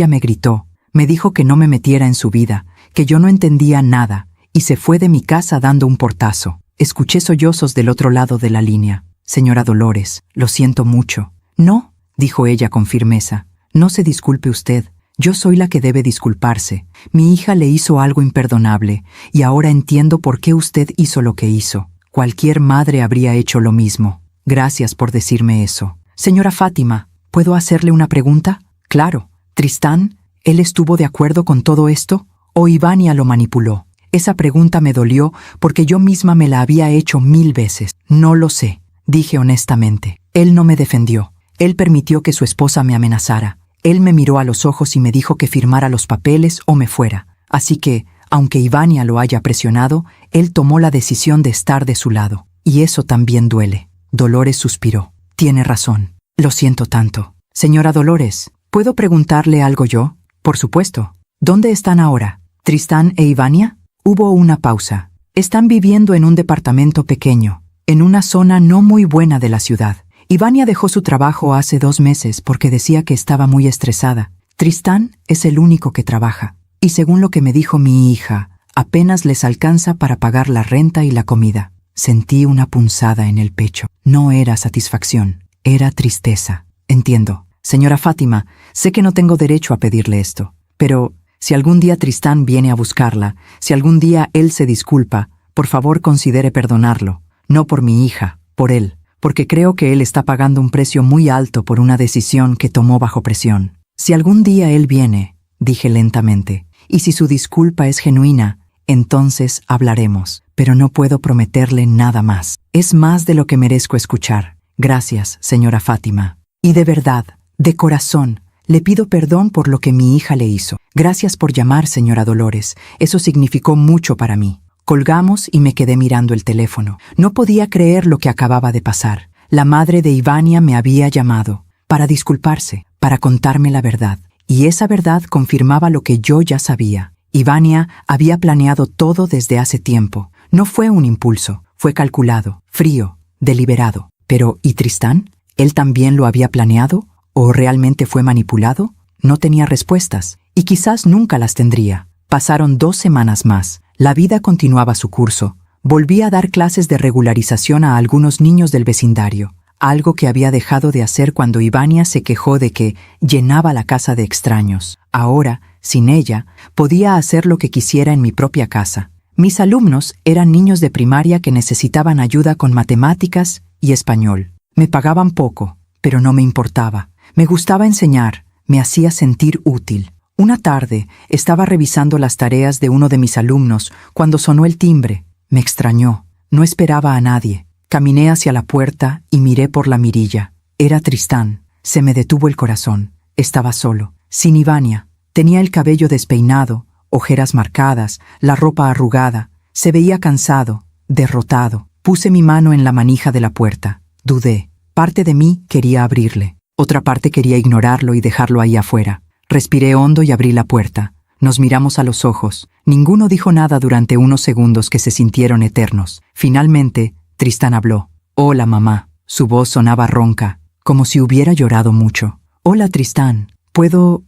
me gritó. Me dijo que no me metiera en su vida, que yo no entendía nada, y se fue de mi casa dando un portazo. Escuché sollozos del otro lado de la línea. Señora Dolores, lo siento mucho. No, dijo ella con firmeza. No se disculpe usted. Yo soy la que debe disculparse. Mi hija le hizo algo imperdonable, y ahora entiendo por qué usted hizo lo que hizo. Cualquier madre habría hecho lo mismo. Gracias por decirme eso. Señora Fátima, ¿puedo hacerle una pregunta? Claro. Tristán, ¿él estuvo de acuerdo con todo esto? ¿O Ivania lo manipuló? Esa pregunta me dolió porque yo misma me la había hecho 1000 veces. No lo sé, dije honestamente. Él no me defendió. Él permitió que su esposa me amenazara. Él me miró a los ojos y me dijo que firmara los papeles o me fuera. Así que, aunque Ivania lo haya presionado, él tomó la decisión de estar de su lado. Y eso también duele. Dolores suspiró. Tiene razón. Lo siento tanto. Señora Dolores, ¿puedo preguntarle algo yo? Por supuesto. ¿Dónde están ahora? ¿Tristán e Ivania? Hubo una pausa. Están viviendo en un departamento pequeño, en una zona no muy buena de la ciudad. Ivania dejó su trabajo hace 2 meses porque decía que estaba muy estresada. Tristán es el único que trabaja. Y según lo que me dijo mi hija, apenas les alcanza para pagar la renta y la comida. Sentí una punzada en el pecho. No era satisfacción, era tristeza. Entiendo. Señora Fátima, sé que no tengo derecho a pedirle esto, pero si algún día Tristán viene a buscarla, si algún día él se disculpa, por favor considere perdonarlo. No por mi hija, por él. Porque creo que él está pagando un precio muy alto por una decisión que tomó bajo presión. Si algún día él viene, dije lentamente, y si su disculpa es genuina, entonces hablaremos, pero no puedo prometerle nada más. Es más de lo que merezco escuchar. Gracias, señora Fátima. Y de verdad, de corazón, le pido perdón por lo que mi hija le hizo. Gracias por llamar, señora Dolores. Eso significó mucho para mí. Colgamos y me quedé mirando el teléfono. No podía creer lo que acababa de pasar. La madre de Ivania me había llamado para disculparse, para contarme la verdad. Y esa verdad confirmaba lo que yo ya sabía. Ivania había planeado todo desde hace tiempo. No fue un impulso, fue calculado, frío, deliberado. Pero, ¿y Tristán? ¿Él también lo había planeado? ¿O realmente fue manipulado? No tenía respuestas, y quizás nunca las tendría. Pasaron 2 semanas más. La vida continuaba su curso. Volví a dar clases de regularización a algunos niños del vecindario, algo que había dejado de hacer cuando Ivania se quejó de que llenaba la casa de extraños. Ahora, sin ella, podía hacer lo que quisiera en mi propia casa. Mis alumnos eran niños de primaria que necesitaban ayuda con matemáticas y español. Me pagaban poco, pero no me importaba. Me gustaba enseñar, me hacía sentir útil. Una tarde estaba revisando las tareas de uno de mis alumnos cuando sonó el timbre. Me extrañó. No esperaba a nadie. Caminé hacia la puerta y miré por la mirilla. Era Tristán. Se me detuvo el corazón. Estaba solo, sin Ivania. Tenía el cabello despeinado, ojeras marcadas, la ropa arrugada. Se veía cansado, derrotado. Puse mi mano en la manija de la puerta. Dudé. Parte de mí quería abrirle. Otra parte quería ignorarlo y dejarlo ahí afuera. Respiré hondo y abrí la puerta. Nos miramos a los ojos. Ninguno dijo nada durante unos segundos que se sintieron eternos. Finalmente, Tristán habló. «Hola, mamá». Su voz sonaba ronca, como si hubiera llorado mucho. «Hola, Tristán. ¿Puedo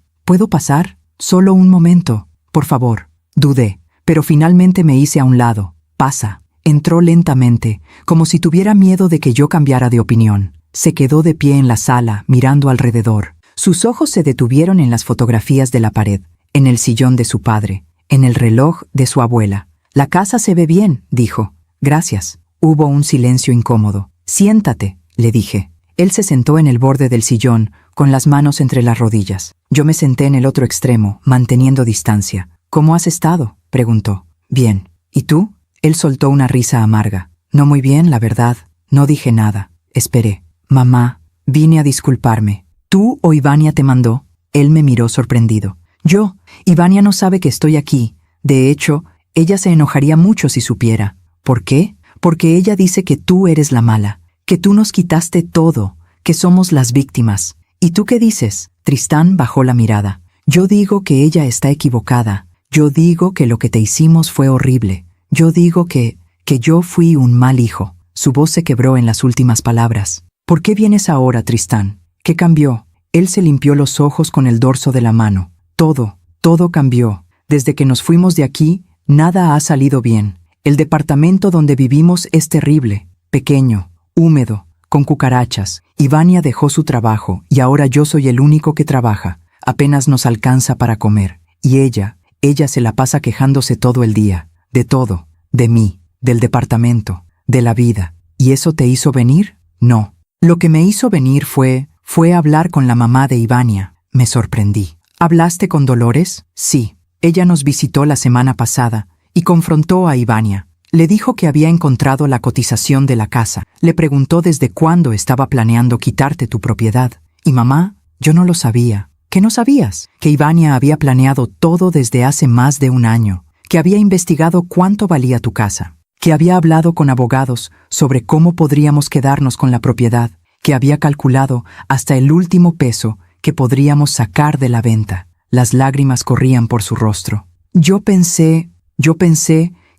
pasar? Solo un momento. Por favor». Dudé, pero finalmente me hice a un lado. «Pasa». Entró lentamente, como si tuviera miedo de que yo cambiara de opinión. Se quedó de pie en la sala, mirando alrededor. Sus ojos se detuvieron en las fotografías de la pared, en el sillón de su padre, en el reloj de su abuela. «La casa se ve bien», dijo. «Gracias». Hubo un silencio incómodo. «Siéntate», le dije. Él se sentó en el borde del sillón, con las manos entre las rodillas. Yo me senté en el otro extremo, manteniendo distancia. «¿Cómo has estado?», preguntó. «Bien. ¿Y tú?». Él soltó una risa amarga. «No muy bien, la verdad». No dije nada. Esperé. «Mamá, vine a disculparme». «¿Tú o Ivania te mandó?». Él me miró sorprendido. «Yo. Ivania no sabe que estoy aquí. De hecho, ella se enojaría mucho si supiera». «¿Por qué?». «Porque ella dice que tú eres la mala, que tú nos quitaste todo, que somos las víctimas». «¿Y tú qué dices?». Tristán bajó la mirada. «Yo digo que ella está equivocada. Yo digo que lo que te hicimos fue horrible. Yo digo que yo fui un mal hijo». Su voz se quebró en las últimas palabras. «¿Por qué vienes ahora, Tristán? ¿Qué cambió?». Él se limpió los ojos con el dorso de la mano. Todo cambió. Desde que nos fuimos de aquí, nada ha salido bien. El departamento donde vivimos es terrible, pequeño, húmedo, con cucarachas. Ivania dejó su trabajo y ahora yo soy el único que trabaja. Apenas nos alcanza para comer. Y ella se la pasa quejándose todo el día. De todo. De mí, del departamento, de la vida. ¿Y eso te hizo venir? No. Lo que me hizo venir fue hablar con la mamá de Ivania. Me sorprendí. ¿Hablaste con Dolores? Sí. Ella nos visitó la semana pasada y confrontó a Ivania. Le dijo que había encontrado la cotización de la casa. Le preguntó desde cuándo estaba planeando quitarte tu propiedad. Y mamá, yo no lo sabía. ¿Qué no sabías? Que Ivania había planeado todo desde hace más de un año. Que había investigado cuánto valía tu casa. Que había hablado con abogados sobre cómo podríamos quedarnos con la propiedad. Que había calculado hasta el último peso que podríamos sacar de la venta. Las lágrimas corrían por su rostro. Yo pensé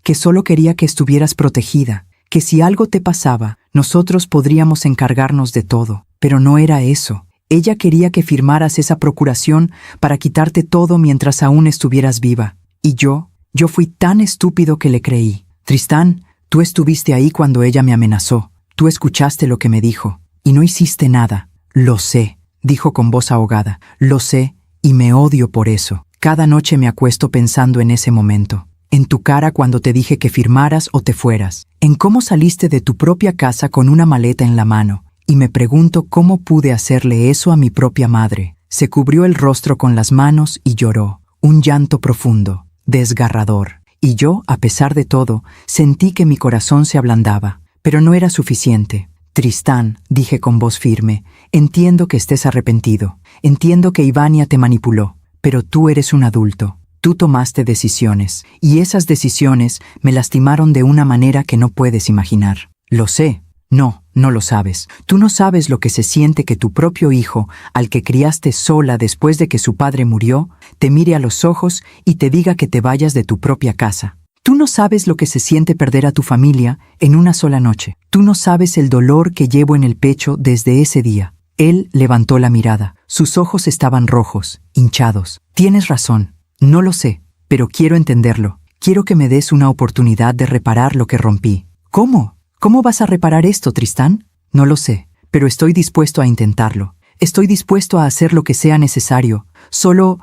que solo quería que estuvieras protegida, que si algo te pasaba, nosotros podríamos encargarnos de todo. Pero no era eso. Ella quería que firmaras esa procuración para quitarte todo mientras aún estuvieras viva. Y yo fui tan estúpido que le creí. Tristán, tú estuviste ahí cuando ella me amenazó. Tú escuchaste lo que me dijo. Y no hiciste nada. Lo sé, dijo con voz ahogada. Lo sé, y me odio por eso. Cada noche me acuesto pensando en ese momento. En tu cara cuando te dije que firmaras o te fueras. En cómo saliste de tu propia casa con una maleta en la mano. Y me pregunto cómo pude hacerle eso a mi propia madre. Se cubrió el rostro con las manos y lloró. Un llanto profundo, desgarrador. Y yo, a pesar de todo, sentí que mi corazón se ablandaba. Pero no era suficiente. Tristán, dije con voz firme, entiendo que estés arrepentido. Entiendo que Ivania te manipuló. Pero tú eres un adulto. Tú tomaste decisiones. Y esas decisiones me lastimaron de una manera que no puedes imaginar. Lo sé. No lo sabes. Tú no sabes lo que se siente que tu propio hijo, al que criaste sola después de que su padre murió, te mire a los ojos y te diga que te vayas de tu propia casa. Tú no sabes lo que se siente perder a tu familia en una sola noche. Tú no sabes el dolor que llevo en el pecho desde ese día. Él levantó la mirada. Sus ojos estaban rojos, hinchados. Tienes razón. No lo sé, pero quiero entenderlo. Quiero que me des una oportunidad de reparar lo que rompí. ¿Cómo? ¿Cómo vas a reparar esto, Tristán? No lo sé, pero estoy dispuesto a intentarlo. Estoy dispuesto a hacer lo que sea necesario. Solo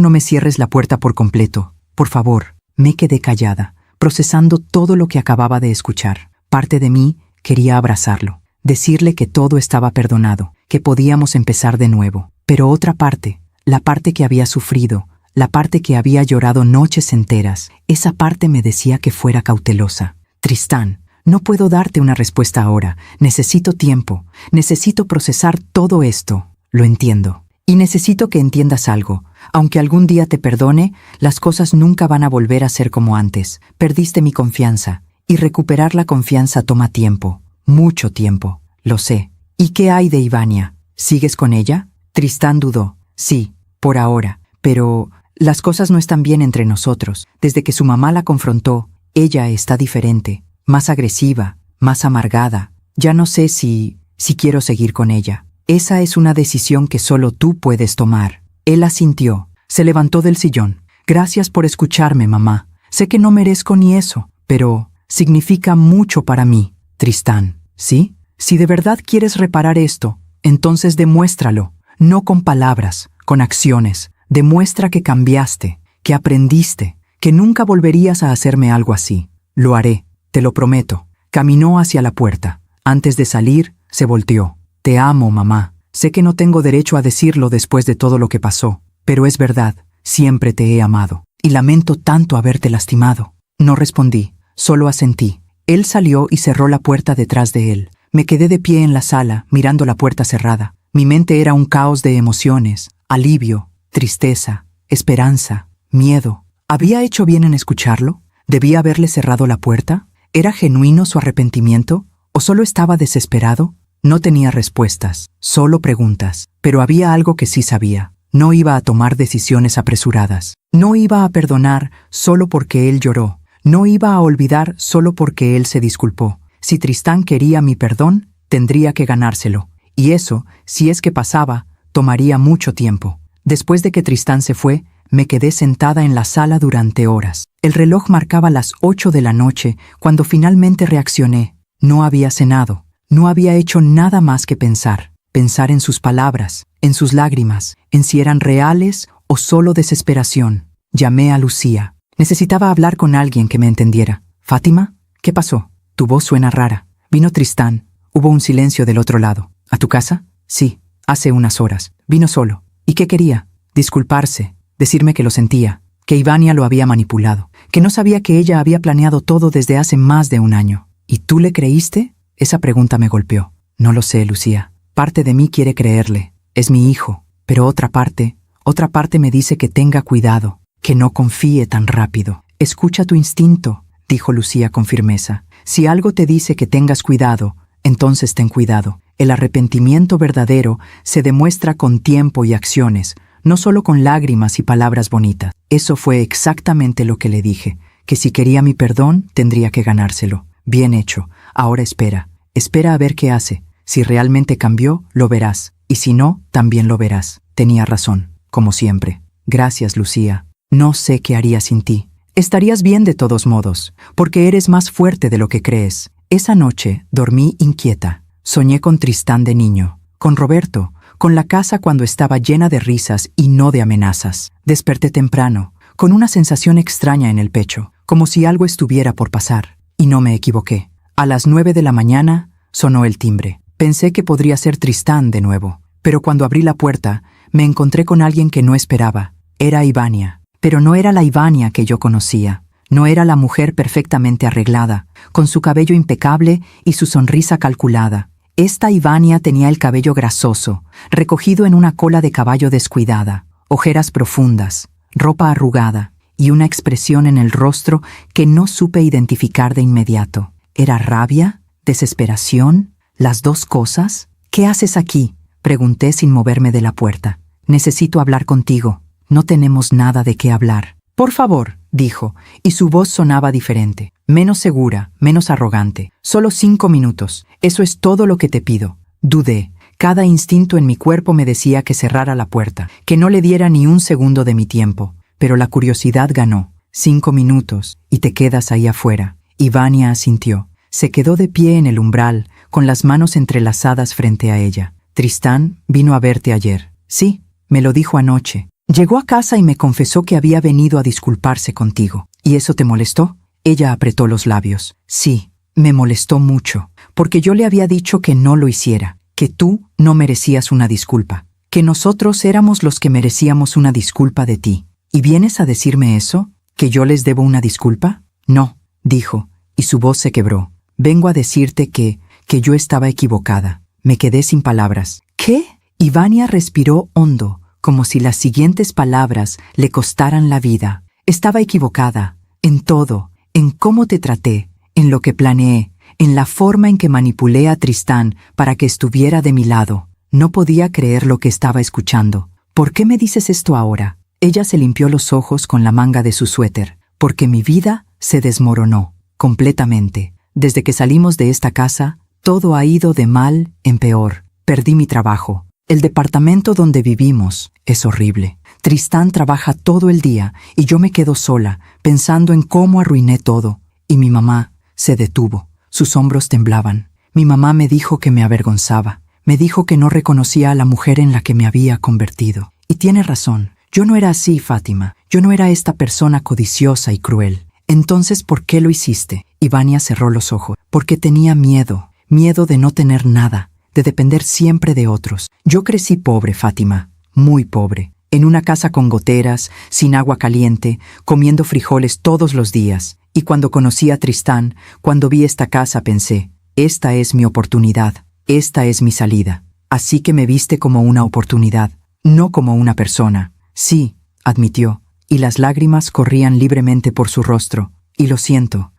no me cierres la puerta por completo. Por favor. Me quedé callada, procesando todo lo que acababa de escuchar. Parte de mí quería abrazarlo, decirle que todo estaba perdonado, que podíamos empezar de nuevo. Pero otra parte, la parte que había sufrido, la parte que había llorado noches enteras, esa parte me decía que fuera cautelosa. Tristán, no puedo darte una respuesta ahora. Necesito tiempo. Necesito procesar todo esto. Lo entiendo. Y necesito que entiendas algo. Aunque algún día te perdone, las cosas nunca van a volver a ser como antes. Perdiste mi confianza. Y recuperar la confianza toma tiempo. Mucho tiempo. Lo sé. ¿Y qué hay de Ivania? ¿Sigues con ella? Tristán dudó. Sí, por ahora. Pero las cosas no están bien entre nosotros. Desde que su mamá la confrontó, ella está diferente. Más agresiva, más amargada. Ya no sé si quiero seguir con ella. Esa es una decisión que solo tú puedes tomar. Él asintió. Se levantó del sillón. Gracias por escucharme, mamá. Sé que no merezco ni eso, pero significa mucho para mí, Tristán. ¿Sí? Si de verdad quieres reparar esto, entonces demuéstralo. No con palabras, con acciones. Demuestra que cambiaste, que aprendiste, que nunca volverías a hacerme algo así. Lo haré. Te lo prometo. Caminó hacia la puerta. Antes de salir, se volteó. Te amo, mamá. Sé que no tengo derecho a decirlo después de todo lo que pasó, pero es verdad. Siempre te he amado. Y lamento tanto haberte lastimado. No respondí. Solo asentí. Él salió y cerró la puerta detrás de él. Me quedé de pie en la sala, mirando la puerta cerrada. Mi mente era un caos de emociones. Alivio, tristeza, esperanza, miedo. ¿Había hecho bien en escucharlo? ¿Debía haberle cerrado la puerta? ¿Era genuino su arrepentimiento? ¿O solo estaba desesperado? No tenía respuestas, solo preguntas. Pero había algo que sí sabía. No iba a tomar decisiones apresuradas. No iba a perdonar solo porque él lloró. No iba a olvidar solo porque él se disculpó. Si Tristán quería mi perdón, tendría que ganárselo. Y eso, si es que pasaba, tomaría mucho tiempo. Después de que Tristán se fue, me quedé sentada en la sala durante horas. El reloj marcaba las 8 de la noche cuando finalmente reaccioné. No había cenado. No había hecho nada más que pensar. Pensar en sus palabras, en sus lágrimas, en si eran reales o solo desesperación. Llamé a Lucía. Necesitaba hablar con alguien que me entendiera. ¿Fátima? ¿Qué pasó? Tu voz suena rara. Vino Tristán. Hubo un silencio del otro lado. ¿A tu casa? Sí, hace unas horas. Vino solo. ¿Y qué quería? Disculparse. Decirme que lo sentía. que Ivania lo había manipulado, que no sabía que ella había planeado todo desde hace más de un año. ¿Y tú le creíste? Esa pregunta me golpeó. No lo sé, Lucía. Parte de mí quiere creerle. Es mi hijo. Pero otra parte me dice que tenga cuidado, que no confíe tan rápido. Escucha tu instinto, dijo Lucía con firmeza. Si algo te dice que tengas cuidado, entonces ten cuidado. El arrepentimiento verdadero se demuestra con tiempo y acciones, no solo con lágrimas y palabras bonitas. Eso fue exactamente lo que le dije, que si quería mi perdón, tendría que ganárselo. Bien hecho. Ahora espera. Espera a ver qué hace. Si realmente cambió, lo verás. Y si no, también lo verás. Tenía razón, como siempre. Gracias, Lucía. No sé qué haría sin ti. Estarías bien de todos modos, porque eres más fuerte de lo que crees. Esa noche dormí inquieta. Soñé con Tristán de niño, con Roberto, con la casa cuando estaba llena de risas y no de amenazas. Desperté temprano, con una sensación extraña en el pecho, como si algo estuviera por pasar. Y no me equivoqué. A las 9 de la mañana sonó el timbre. Pensé que podría ser Tristán de nuevo, pero cuando abrí la puerta, me encontré con alguien que no esperaba. Era Ivania, pero no era la Ivania que yo conocía. No era la mujer perfectamente arreglada, con su cabello impecable y su sonrisa calculada. Esta Ivania tenía el cabello grasoso, recogido en una cola de caballo descuidada, ojeras profundas, ropa arrugada y una expresión en el rostro que no supe identificar de inmediato. ¿Era rabia? ¿Desesperación? ¿Las dos cosas? ¿Qué haces aquí?, pregunté sin moverme de la puerta. Necesito hablar contigo. No tenemos nada de qué hablar. Por favor, dijo, y su voz sonaba diferente, menos segura, menos arrogante. Solo 5 minutos. Eso es todo lo que te pido. Dudé. Cada instinto en mi cuerpo me decía que cerrara la puerta, que no le diera ni un segundo de mi tiempo. Pero la curiosidad ganó. 5 minutos, y te quedas ahí afuera. Ivania asintió. Se quedó de pie en el umbral, con las manos entrelazadas frente a ella. Tristán vino a verte ayer. Sí, me lo dijo anoche. Llegó a casa y me confesó que había venido a disculparse contigo. ¿Y eso te molestó? Ella apretó los labios. Sí, me molestó mucho, porque yo le había dicho que no lo hiciera, que tú no merecías una disculpa, que nosotros éramos los que merecíamos una disculpa de ti. ¿Y vienes a decirme eso? ¿Que yo les debo una disculpa? No, dijo, y su voz se quebró. Vengo a decirte que yo estaba equivocada. Me quedé sin palabras. ¿Qué? Ivania respiró hondo, como si las siguientes palabras le costaran la vida. Estaba equivocada, en todo, en cómo te traté, en lo que planeé, en la forma en que manipulé a Tristán para que estuviera de mi lado. No podía creer lo que estaba escuchando. ¿Por qué me dices esto ahora? Ella se limpió los ojos con la manga de su suéter. Porque mi vida se desmoronó, completamente. Desde que salimos de esta casa, todo ha ido de mal en peor. Perdí mi trabajo. El departamento donde vivimos es horrible. Tristán trabaja todo el día y yo me quedo sola, pensando en cómo arruiné todo. Y mi mamá se detuvo. Sus hombros temblaban. Mi mamá me dijo que me avergonzaba. Me dijo que no reconocía a la mujer en la que me había convertido. Y tiene razón. Yo no era así, Fátima. Yo no era esta persona codiciosa y cruel. Entonces, ¿por qué lo hiciste? Ivania cerró los ojos. Porque tenía miedo. Miedo de no tener nada, de depender siempre de otros. Yo crecí pobre, Fátima, muy pobre, en una casa con goteras, sin agua caliente, comiendo frijoles todos los días. Y cuando conocí a Tristán, cuando vi esta casa, pensé, esta es mi oportunidad, esta es mi salida. Así que me viste como una oportunidad, no como una persona. Sí, admitió, y las lágrimas corrían libremente por su rostro. Y lo siento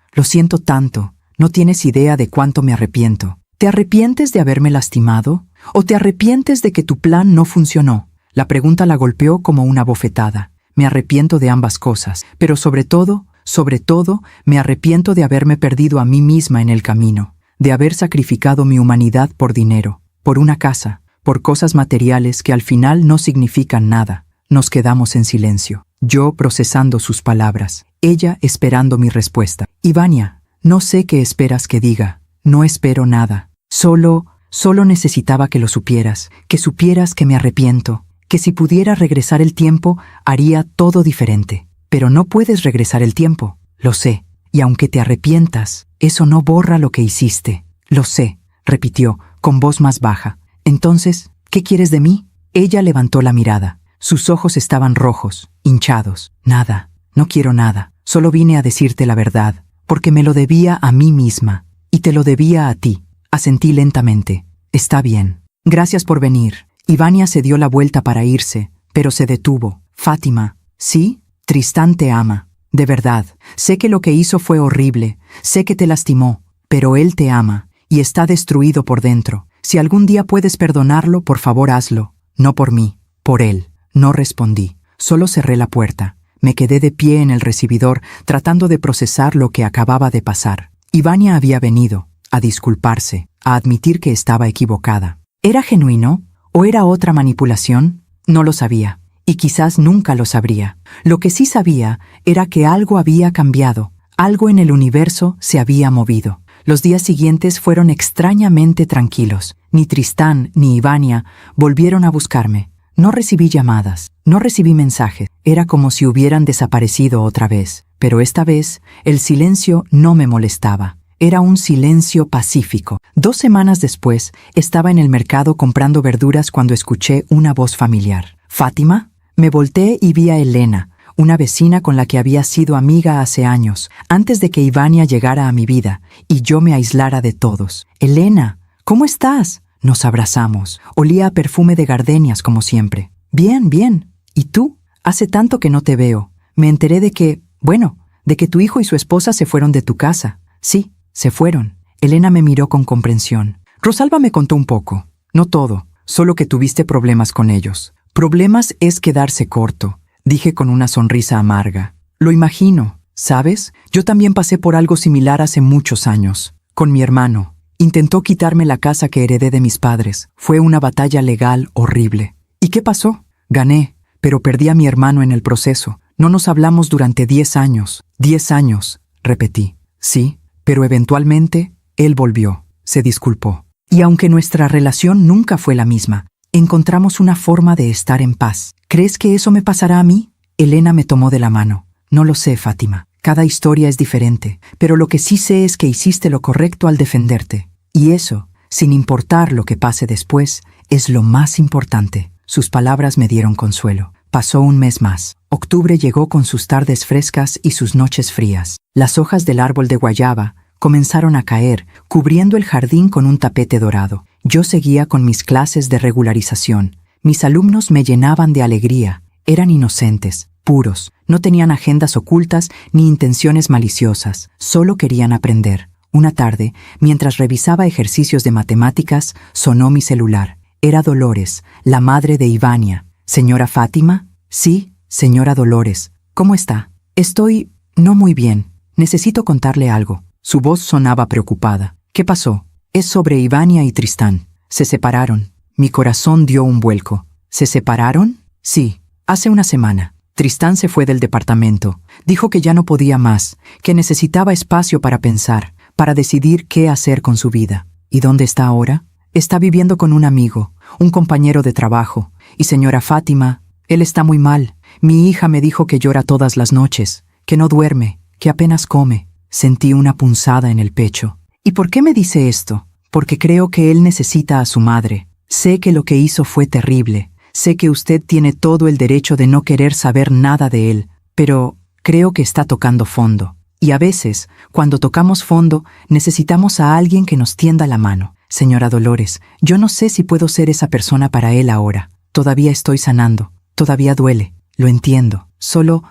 tanto. No tienes idea de cuánto me arrepiento. ¿Te arrepientes de haberme lastimado? ¿O te arrepientes de que tu plan no funcionó? La pregunta la golpeó como una bofetada. Me arrepiento de ambas cosas, pero sobre todo, me arrepiento de haberme perdido a mí misma en el camino, de haber sacrificado mi humanidad por dinero, por una casa, por cosas materiales que al final no significan nada. Nos quedamos en silencio, yo procesando sus palabras, ella esperando mi respuesta. Ivania, no sé qué esperas que diga. No espero nada. Solo necesitaba que lo supieras. Que supieras que me arrepiento. Que si pudiera regresar el tiempo, haría todo diferente. Pero no puedes regresar el tiempo. Lo sé. Y aunque te arrepientas, eso no borra lo que hiciste. Lo sé, repitió, con voz más baja. Entonces, ¿qué quieres de mí? Ella levantó la mirada. Sus ojos estaban rojos, hinchados. Nada. No quiero nada. Solo vine a decirte la verdad, porque me lo debía a mí misma. Y te lo debía a ti. Asentí lentamente. Está bien. Gracias por venir. Ivania se dio la vuelta para irse, pero se detuvo. Fátima, ¿sí? Tristán te ama. De verdad. Sé que lo que hizo fue horrible. Sé que te lastimó. Pero él te ama. Y está destruido por dentro. Si algún día puedes perdonarlo, por favor hazlo. No por mí. Por él. No respondí. Solo cerré la puerta. Me quedé de pie en el recibidor, tratando de procesar lo que acababa de pasar. Ivania había venido a disculparse, a admitir que estaba equivocada. ¿Era genuino o era otra manipulación? No lo sabía, y quizás nunca lo sabría. Lo que sí sabía era que algo había cambiado, algo en el universo se había movido. Los días siguientes fueron extrañamente tranquilos. Ni Tristán ni Ivania volvieron a buscarme. No recibí llamadas, no recibí mensajes. Era como si hubieran desaparecido otra vez. Pero esta vez, el silencio no me molestaba. Era un silencio pacífico. 2 semanas después, estaba en el mercado comprando verduras cuando escuché una voz familiar. ¿Fátima? Me volteé y vi a Elena, una vecina con la que había sido amiga hace años, antes de que Ivania llegara a mi vida y yo me aislara de todos. Elena, ¿cómo estás? Nos abrazamos. Olía a perfume de gardenias como siempre. Bien, bien. ¿Y tú? Hace tanto que no te veo. Me enteré de que tu hijo y su esposa se fueron de tu casa. Sí, se fueron. Elena me miró con comprensión. Rosalba me contó un poco. No todo, solo que tuviste problemas con ellos. Problemas es quedarse corto, dije con una sonrisa amarga. Lo imagino, ¿sabes? Yo también pasé por algo similar hace muchos años. Con mi hermano. Intentó quitarme la casa que heredé de mis padres. Fue una batalla legal horrible. ¿Y qué pasó? Gané, pero perdí a mi hermano en el proceso. No nos hablamos durante 10 años. 10 años, repetí. Sí, pero eventualmente, él volvió. Se disculpó. Y aunque nuestra relación nunca fue la misma, encontramos una forma de estar en paz. ¿Crees que eso me pasará a mí? Elena me tomó de la mano. No lo sé, Fátima. Cada historia es diferente, pero lo que sí sé es que hiciste lo correcto al defenderte. Y eso, sin importar lo que pase después, es lo más importante. Sus palabras me dieron consuelo. Pasó un mes más. Octubre llegó con sus tardes frescas y sus noches frías. Las hojas del árbol de guayaba comenzaron a caer, cubriendo el jardín con un tapete dorado. Yo seguía con mis clases de regularización. Mis alumnos me llenaban de alegría. Eran inocentes, puros. No tenían agendas ocultas ni intenciones maliciosas. Solo querían aprender. Una tarde, mientras revisaba ejercicios de matemáticas, sonó mi celular. Era Dolores, la madre de Ivania. ¿Señora Fátima? Sí, señora Dolores. ¿Cómo está? Estoy no muy bien. Necesito contarle algo. Su voz sonaba preocupada. ¿Qué pasó? Es sobre Ivania y Tristán. Se separaron. Mi corazón dio un vuelco. ¿Se separaron? Sí, hace una semana. Tristán se fue del departamento. Dijo que ya no podía más, que necesitaba espacio para pensar, para decidir qué hacer con su vida. ¿Y dónde está ahora? Está viviendo con un amigo, un compañero de trabajo. Y señora Fátima, él está muy mal. Mi hija me dijo que llora todas las noches, que no duerme, que apenas come. Sentí una punzada en el pecho. ¿Y por qué me dice esto? Porque creo que él necesita a su madre. Sé que lo que hizo fue terrible. Sé que usted tiene todo el derecho de no querer saber nada de él, pero creo que está tocando fondo. Y a veces, cuando tocamos fondo, necesitamos a alguien que nos tienda la mano. Señora Dolores, yo no sé si puedo ser esa persona para él ahora. Todavía estoy sanando. Todavía duele. Lo entiendo. Solo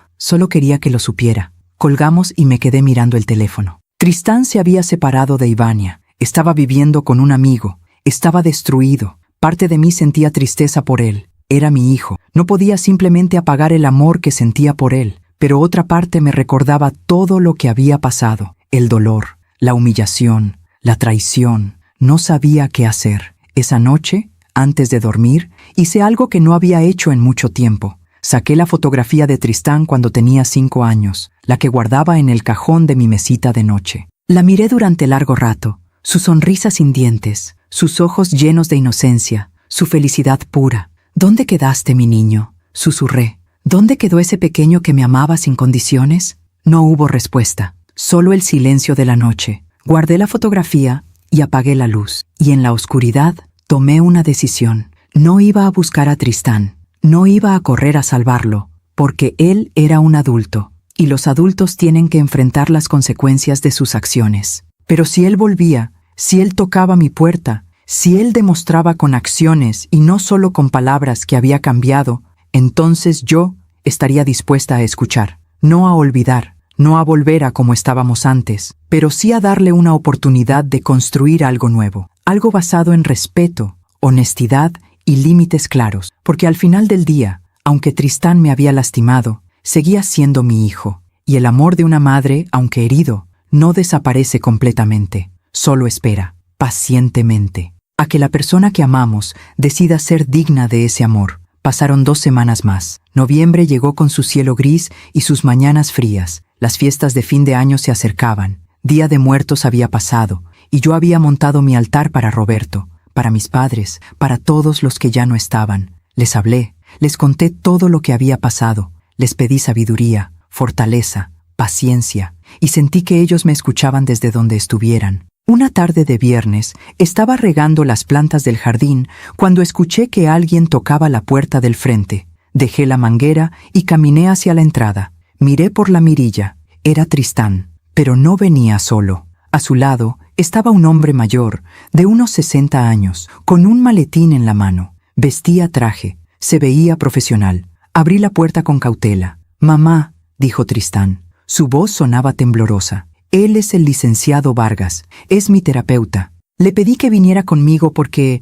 quería que lo supiera. Colgamos y me quedé mirando el teléfono. Tristán se había separado de Ivania. Estaba viviendo con un amigo. Estaba destruido. Parte de mí sentía tristeza por él. Era mi hijo. No podía simplemente apagar el amor que sentía por él. Pero otra parte me recordaba todo lo que había pasado. El dolor, la humillación, la traición. No sabía qué hacer. Esa noche, antes de dormir, hice algo que no había hecho en mucho tiempo. Saqué la fotografía de Tristán cuando tenía 5 años, la que guardaba en el cajón de mi mesita de noche. La miré durante largo rato, su sonrisa sin dientes, sus ojos llenos de inocencia, su felicidad pura. ¿Dónde quedaste, mi niño?, susurré. ¿Dónde quedó ese pequeño que me amaba sin condiciones? No hubo respuesta, solo el silencio de la noche. Guardé la fotografía y apagué la luz. Y en la oscuridad tomé una decisión. No iba a buscar a Tristán. No iba a correr a salvarlo, porque él era un adulto, y los adultos tienen que enfrentar las consecuencias de sus acciones. Pero si él volvía, si él tocaba mi puerta, si él demostraba con acciones y no solo con palabras que había cambiado, entonces yo estaría dispuesta a escuchar, no a olvidar, no a volver a como estábamos antes, pero sí a darle una oportunidad de construir algo nuevo, algo basado en respeto, honestidad y límites claros, porque al final del día, aunque Tristán me había lastimado, seguía siendo mi hijo, y el amor de una madre, aunque herido, no desaparece completamente, solo espera, pacientemente, a que la persona que amamos decida ser digna de ese amor. Pasaron 2 semanas más. Noviembre llegó con su cielo gris y sus mañanas frías. Las fiestas de fin de año se acercaban. Día de Muertos había pasado, y yo había montado mi altar para Roberto, para mis padres, para todos los que ya no estaban. Les hablé, les conté todo lo que había pasado, les pedí sabiduría, fortaleza, paciencia, y sentí que ellos me escuchaban desde donde estuvieran. Una tarde de viernes, estaba regando las plantas del jardín cuando escuché que alguien tocaba la puerta del frente. Dejé la manguera y caminé hacia la entrada. Miré por la mirilla. Era Tristán, pero no venía solo. A su lado estaba un hombre mayor, de unos 60 años, con un maletín en la mano. Vestía traje, se veía profesional. Abrí la puerta con cautela. «Mamá», dijo Tristán. Su voz sonaba temblorosa. «Él es el licenciado Vargas, es mi terapeuta. Le pedí que viniera conmigo porque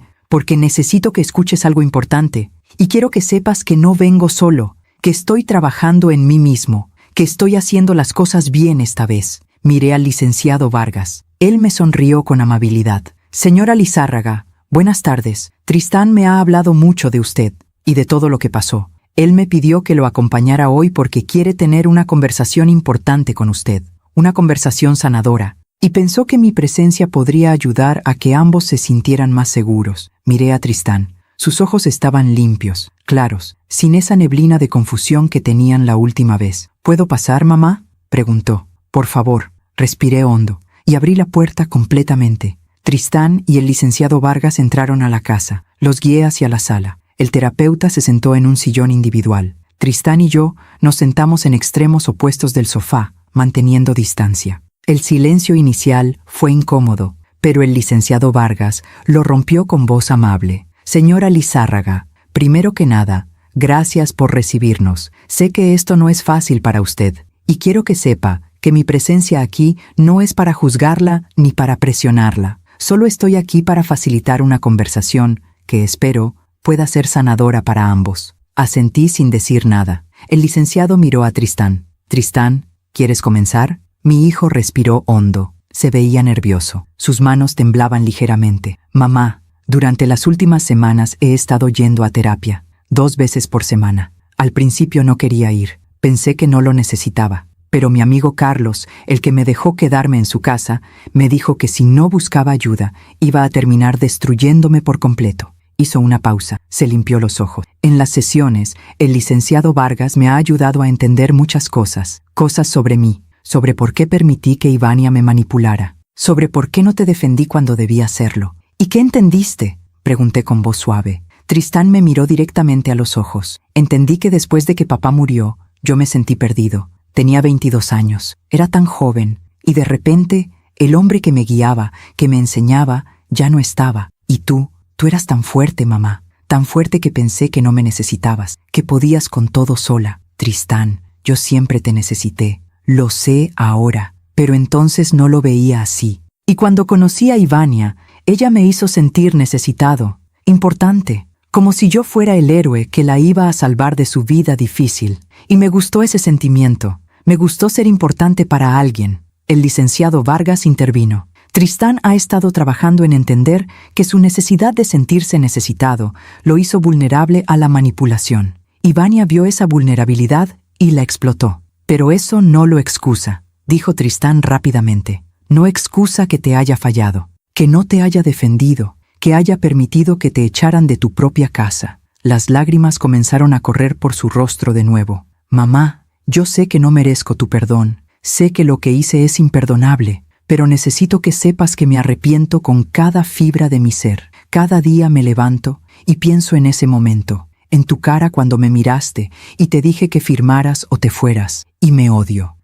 necesito que escuches algo importante, y quiero que sepas que no vengo solo, que estoy trabajando en mí mismo, que estoy haciendo las cosas bien esta vez». Miré al licenciado Vargas. Él me sonrió con amabilidad. «Señora Lizárraga, buenas tardes. Tristán me ha hablado mucho de usted y de todo lo que pasó. Él me pidió que lo acompañara hoy porque quiere tener una conversación importante con usted. Una conversación sanadora, y pensó que mi presencia podría ayudar a que ambos se sintieran más seguros». Miré a Tristán. Sus ojos estaban limpios, claros, sin esa neblina de confusión que tenían la última vez. «¿Puedo pasar, mamá?», preguntó. «Por favor». Respiré hondo, y abrí la puerta completamente. Tristán y el licenciado Vargas entraron a la casa. Los guié hacia la sala. El terapeuta se sentó en un sillón individual. Tristán y yo nos sentamos en extremos opuestos del sofá, manteniendo distancia. El silencio inicial fue incómodo, pero el licenciado Vargas lo rompió con voz amable. «Señora Lizárraga, primero que nada, gracias por recibirnos. Sé que esto no es fácil para usted, y quiero que sepa que mi presencia aquí no es para juzgarla ni para presionarla. Solo estoy aquí para facilitar una conversación que espero pueda ser sanadora para ambos». Asentí sin decir nada. El licenciado miró a Tristán. «Tristán, ¿quieres comenzar?». Mi hijo respiró hondo. Se veía nervioso. Sus manos temblaban ligeramente. «Mamá, durante las últimas semanas he estado yendo a terapia, 2 veces por semana. Al principio no quería ir. Pensé que no lo necesitaba. Pero mi amigo Carlos, el que me dejó quedarme en su casa, me dijo que si no buscaba ayuda, iba a terminar destruyéndome por completo». Hizo una pausa, se limpió los ojos. «En las sesiones, el licenciado Vargas me ha ayudado a entender muchas cosas. Cosas sobre mí, sobre por qué permití que Ivania me manipulara, sobre por qué no te defendí cuando debía hacerlo». «¿Y qué entendiste?», pregunté con voz suave. Tristán me miró directamente a los ojos. «Entendí que después de que papá murió, yo me sentí perdido. Tenía 22 años, era tan joven, y de repente, el hombre que me guiaba, que me enseñaba, ya no estaba. Y tú eras tan fuerte, mamá, tan fuerte que pensé que no me necesitabas, que podías con todo sola. Tristán, yo siempre te necesité. Lo sé ahora, pero entonces no lo veía así. Y cuando conocí a Ivania, ella me hizo sentir necesitado, importante, como si yo fuera el héroe que la iba a salvar de su vida difícil. Y me gustó ese sentimiento. Me gustó ser importante para alguien». El licenciado Vargas intervino. «Tristán ha estado trabajando en entender que su necesidad de sentirse necesitado lo hizo vulnerable a la manipulación. Ivania vio esa vulnerabilidad y la explotó. Pero eso no lo excusa», dijo Tristán rápidamente. «No excusa que te haya fallado, que no te haya defendido, que haya permitido que te echaran de tu propia casa». Las lágrimas comenzaron a correr por su rostro de nuevo. «Mamá, yo sé que no merezco tu perdón, sé que lo que hice es imperdonable, pero necesito que sepas que me arrepiento con cada fibra de mi ser. Cada día me levanto y pienso en ese momento, en tu cara cuando me miraste y te dije que firmaras o te fueras. Y me odio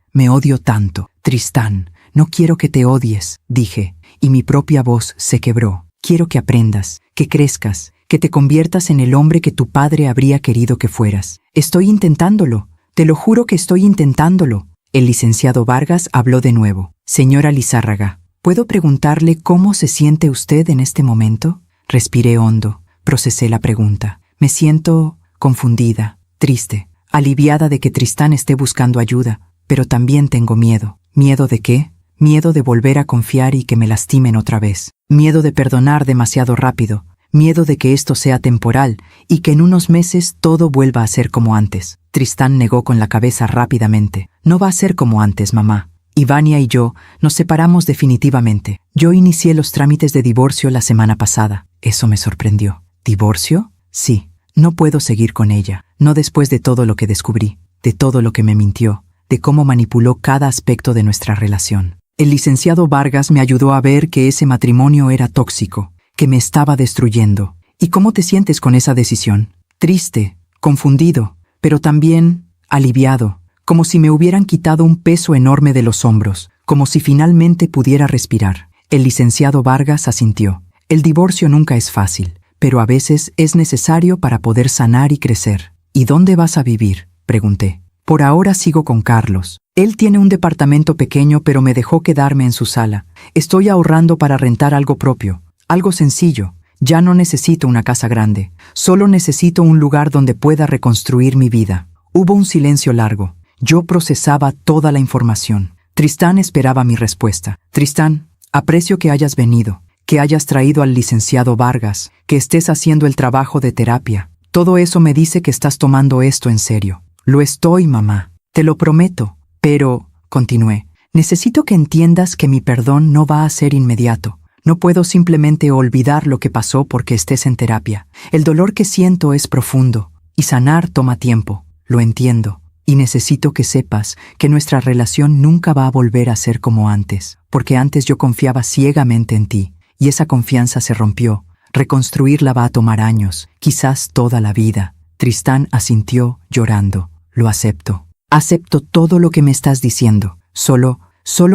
tanto. Tristán, no quiero que te odies, dije, y mi propia voz se quebró. Quiero que aprendas, que crezcas, que te conviertas en el hombre que tu padre habría querido que fueras. Estoy intentándolo, te lo juro que estoy intentándolo. El licenciado Vargas habló de nuevo. Señora Lizárraga, ¿puedo preguntarle cómo se siente usted en este momento? Respiré hondo, procesé la pregunta. Me siento confundida, triste, aliviada de que Tristán esté buscando ayuda, pero también tengo miedo. ¿Miedo de qué? Miedo de volver a confiar y que me lastimen otra vez. Miedo de perdonar demasiado rápido. Miedo de que esto sea temporal y que en unos meses todo vuelva a ser como antes. Tristán negó con la cabeza rápidamente. No va a ser como antes, mamá. Ivania y yo nos separamos definitivamente. Yo inicié los trámites de divorcio la semana pasada. Eso me sorprendió. ¿Divorcio? Sí. No puedo seguir con ella. No después de todo lo que descubrí, de todo lo que me mintió, de cómo manipuló cada aspecto de nuestra relación. El licenciado Vargas me ayudó a ver que ese matrimonio era tóxico, que me estaba destruyendo. ¿Y cómo te sientes con esa decisión? Triste, confundido, pero también aliviado, como si me hubieran quitado un peso enorme de los hombros, como si finalmente pudiera respirar. El licenciado Vargas asintió. El divorcio nunca es fácil, pero a veces es necesario para poder sanar y crecer. ¿Y dónde vas a vivir?, pregunté. Por ahora sigo con Carlos. Él tiene un departamento pequeño, pero me dejó quedarme en su sala. Estoy ahorrando para rentar algo propio, algo sencillo. Ya no necesito una casa grande, solo necesito un lugar donde pueda reconstruir mi vida. Hubo un silencio largo. Yo procesaba toda la información. Tristán esperaba mi respuesta. Tristán, aprecio que hayas venido, que hayas traído al licenciado Vargas, que estés haciendo el trabajo de terapia. Todo eso me dice que estás tomando esto en serio. Lo estoy, mamá. Te lo prometo. Pero, continué, necesito que entiendas que mi perdón no va a ser inmediato. No puedo simplemente olvidar lo que pasó porque estés en terapia. El dolor que siento es profundo, y sanar toma tiempo. Lo entiendo. Y necesito que sepas que nuestra relación nunca va a volver a ser como antes, porque antes yo confiaba ciegamente en ti, y esa confianza se rompió. Reconstruirla va a tomar años, quizás toda la vida. Tristán asintió, llorando. Lo acepto. Acepto todo lo que me estás diciendo. Solo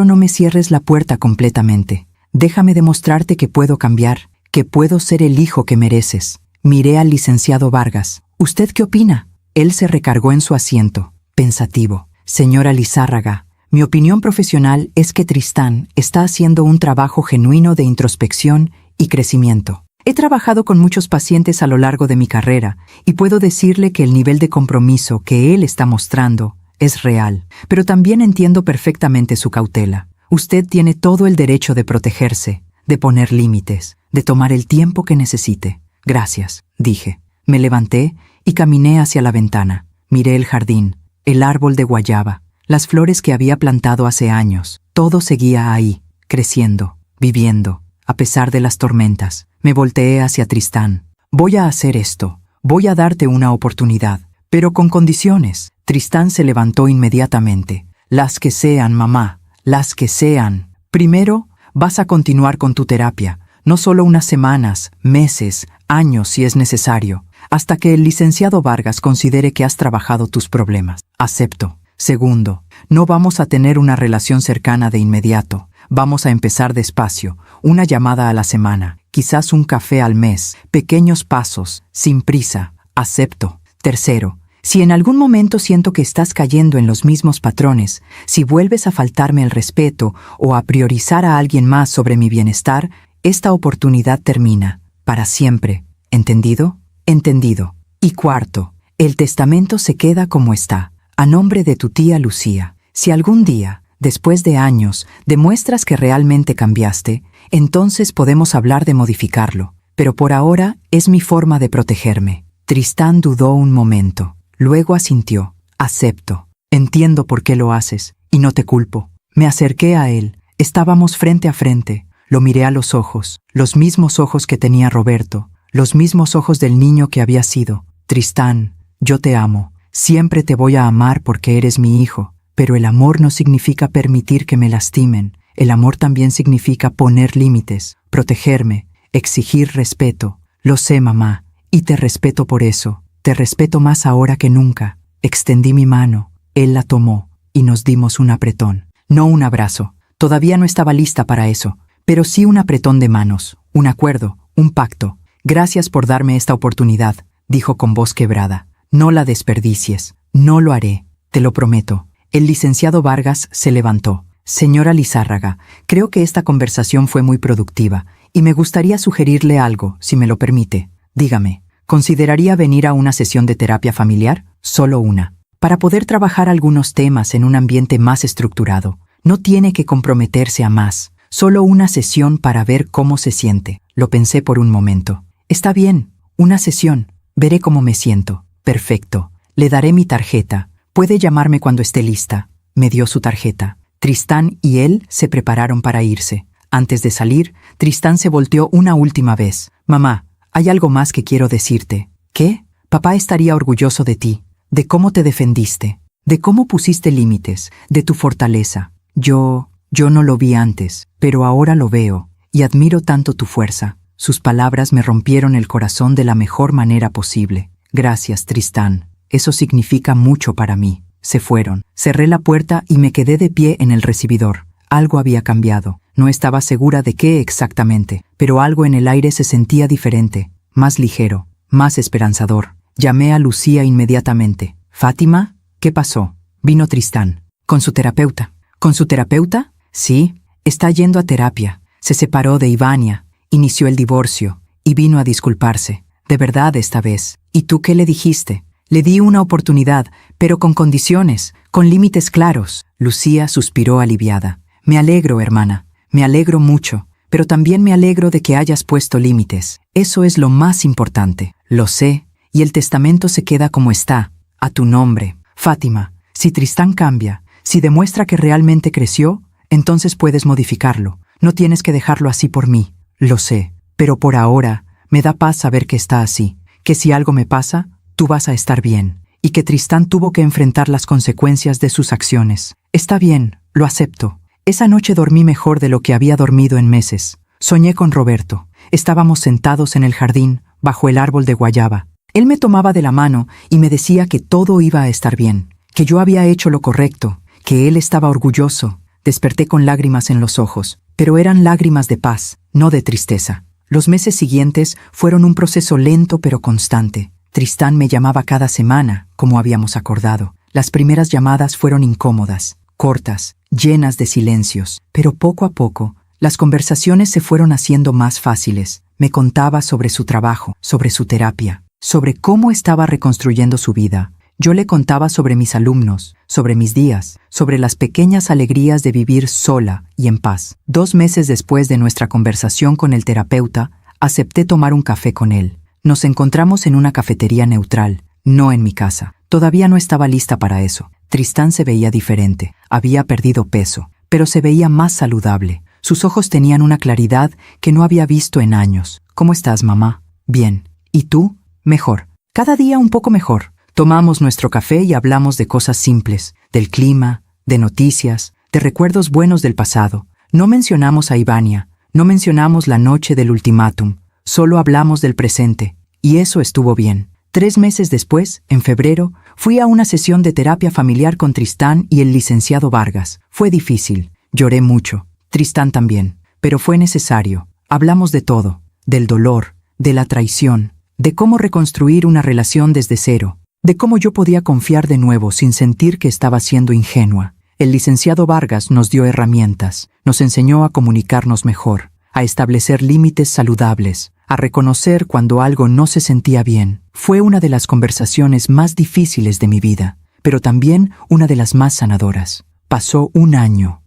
no me cierres la puerta completamente. Déjame demostrarte que puedo cambiar, que puedo ser el hijo que mereces. Miré al licenciado Vargas. ¿Usted qué opina? Él se recargó en su asiento, pensativo. Señora Lizárraga, mi opinión profesional es que Tristán está haciendo un trabajo genuino de introspección y crecimiento. He trabajado con muchos pacientes a lo largo de mi carrera y puedo decirle que el nivel de compromiso que él está mostrando es real, pero también entiendo perfectamente su cautela. Usted tiene todo el derecho de protegerse, de poner límites, de tomar el tiempo que necesite. Gracias, dije. Me levanté y caminé hacia la ventana. Miré el jardín, el árbol de guayaba, las flores que había plantado hace años. Todo seguía ahí, creciendo, viviendo, a pesar de las tormentas. Me volteé hacia Tristán. Voy a hacer esto. Voy a darte una oportunidad, pero con condiciones. Tristán se levantó inmediatamente. Las que sean, mamá, las que sean. Primero, vas a continuar con tu terapia, no solo unas semanas, meses, años si es necesario, hasta que el licenciado Vargas considere que has trabajado tus problemas. Acepto. Segundo, no vamos a tener una relación cercana de inmediato. Vamos a empezar despacio, una llamada a la semana, quizás un café al mes, pequeños pasos, sin prisa. Acepto. Tercero, si en algún momento siento que estás cayendo en los mismos patrones, si vuelves a faltarme el respeto o a priorizar a alguien más sobre mi bienestar, esta oportunidad termina, para siempre. ¿Entendido? Entendido. Y cuarto, el testamento se queda como está, a nombre de tu tía Lucía. Si algún día, después de años, demuestras que realmente cambiaste, entonces podemos hablar de modificarlo. Pero por ahora es mi forma de protegerme. Tristán dudó un momento. Luego asintió. Acepto. Entiendo por qué lo haces, y no te culpo. Me acerqué a él. Estábamos frente a frente. Lo miré a los ojos, los mismos ojos que tenía Roberto, los mismos ojos del niño que había sido. Tristán, yo te amo. Siempre te voy a amar porque eres mi hijo. Pero el amor no significa permitir que me lastimen. El amor también significa poner límites, protegerme, exigir respeto. Lo sé, mamá, y te respeto por eso. Te respeto más ahora que nunca. Extendí mi mano, él la tomó, y nos dimos un apretón. No un abrazo, todavía no estaba lista para eso, pero sí un apretón de manos, un acuerdo, un pacto. Gracias por darme esta oportunidad, dijo con voz quebrada. No la desperdicies, no lo haré, te lo prometo. El licenciado Vargas se levantó. Señora Lizárraga, creo que esta conversación fue muy productiva, y me gustaría sugerirle algo, si me lo permite. Dígame, ¿consideraría venir a una sesión de terapia familiar? Solo una. Para poder trabajar algunos temas en un ambiente más estructurado. No tiene que comprometerse a más. Solo una sesión para ver cómo se siente. Lo pensé por un momento. Está bien, una sesión. Veré cómo me siento. Perfecto. Le daré mi tarjeta. Puede llamarme cuando esté lista. Me dio su tarjeta. Tristán y él se prepararon para irse. Antes de salir, Tristán se volteó una última vez. Mamá, hay algo más que quiero decirte. ¿Qué? Papá estaría orgulloso de ti, de cómo te defendiste, de cómo pusiste límites, de tu fortaleza. Yo no lo vi antes, pero ahora lo veo, y admiro tanto tu fuerza. Sus palabras me rompieron el corazón de la mejor manera posible. Gracias, Tristán. Eso significa mucho para mí. Se fueron. Cerré la puerta y me quedé de pie en el recibidor. Algo había cambiado. No estaba segura de qué exactamente, pero algo en el aire se sentía diferente, más ligero, más esperanzador. Llamé a Lucía inmediatamente. «Fátima, ¿qué pasó?» Vino Tristán. «¿Con su terapeuta?» ¿Con su terapeuta? Sí, está yendo a terapia. Se separó de Ivania, inició el divorcio y vino a disculparse. De verdad esta vez. ¿Y tú qué le dijiste?» Le di una oportunidad, pero con condiciones, con límites claros. Lucía suspiró aliviada. Me alegro, hermana. Me alegro mucho, pero también me alegro de que hayas puesto límites. Eso es lo más importante. Lo sé, y el testamento se queda como está, a tu nombre. Fátima, si Tristán cambia, si demuestra que realmente creció, entonces puedes modificarlo. No tienes que dejarlo así por mí. Lo sé, pero por ahora me da paz saber que está así, que si algo me pasa, tú vas a estar bien, y que Tristán tuvo que enfrentar las consecuencias de sus acciones. Está bien, lo acepto. Esa noche dormí mejor de lo que había dormido en meses. Soñé con Roberto. Estábamos sentados en el jardín, bajo el árbol de guayaba. Él me tomaba de la mano y me decía que todo iba a estar bien, que yo había hecho lo correcto, que él estaba orgulloso. Desperté con lágrimas en los ojos, pero eran lágrimas de paz, no de tristeza. Los meses siguientes fueron un proceso lento pero constante. Tristán me llamaba cada semana, como habíamos acordado. Las primeras llamadas fueron incómodas, cortas, llenas de silencios, pero poco a poco, las conversaciones se fueron haciendo más fáciles. Me contaba sobre su trabajo, sobre su terapia, sobre cómo estaba reconstruyendo su vida. Yo le contaba sobre mis alumnos, sobre mis días, sobre las pequeñas alegrías de vivir sola y en paz. 2 meses después de nuestra conversación con el terapeuta, acepté tomar un café con él. Nos encontramos en una cafetería neutral, no en mi casa. Todavía no estaba lista para eso. Tristán se veía diferente. Había perdido peso, pero se veía más saludable. Sus ojos tenían una claridad que no había visto en años. ¿Cómo estás, mamá? Bien. ¿Y tú? Mejor. Cada día un poco mejor. Tomamos nuestro café y hablamos de cosas simples, del clima, de noticias, de recuerdos buenos del pasado. No mencionamos a Ivania, no mencionamos la noche del ultimátum. Solo hablamos del presente, y eso estuvo bien. 3 meses después, en febrero, fui a una sesión de terapia familiar con Tristán y el licenciado Vargas. Fue difícil, lloré mucho, Tristán también, pero fue necesario. Hablamos de todo, del dolor, de la traición, de cómo reconstruir una relación desde cero, de cómo yo podía confiar de nuevo sin sentir que estaba siendo ingenua. El licenciado Vargas nos dio herramientas, nos enseñó a comunicarnos mejor, a establecer límites saludables, a reconocer cuando algo no se sentía bien. Fue una de las conversaciones más difíciles de mi vida, pero también una de las más sanadoras. Pasó un año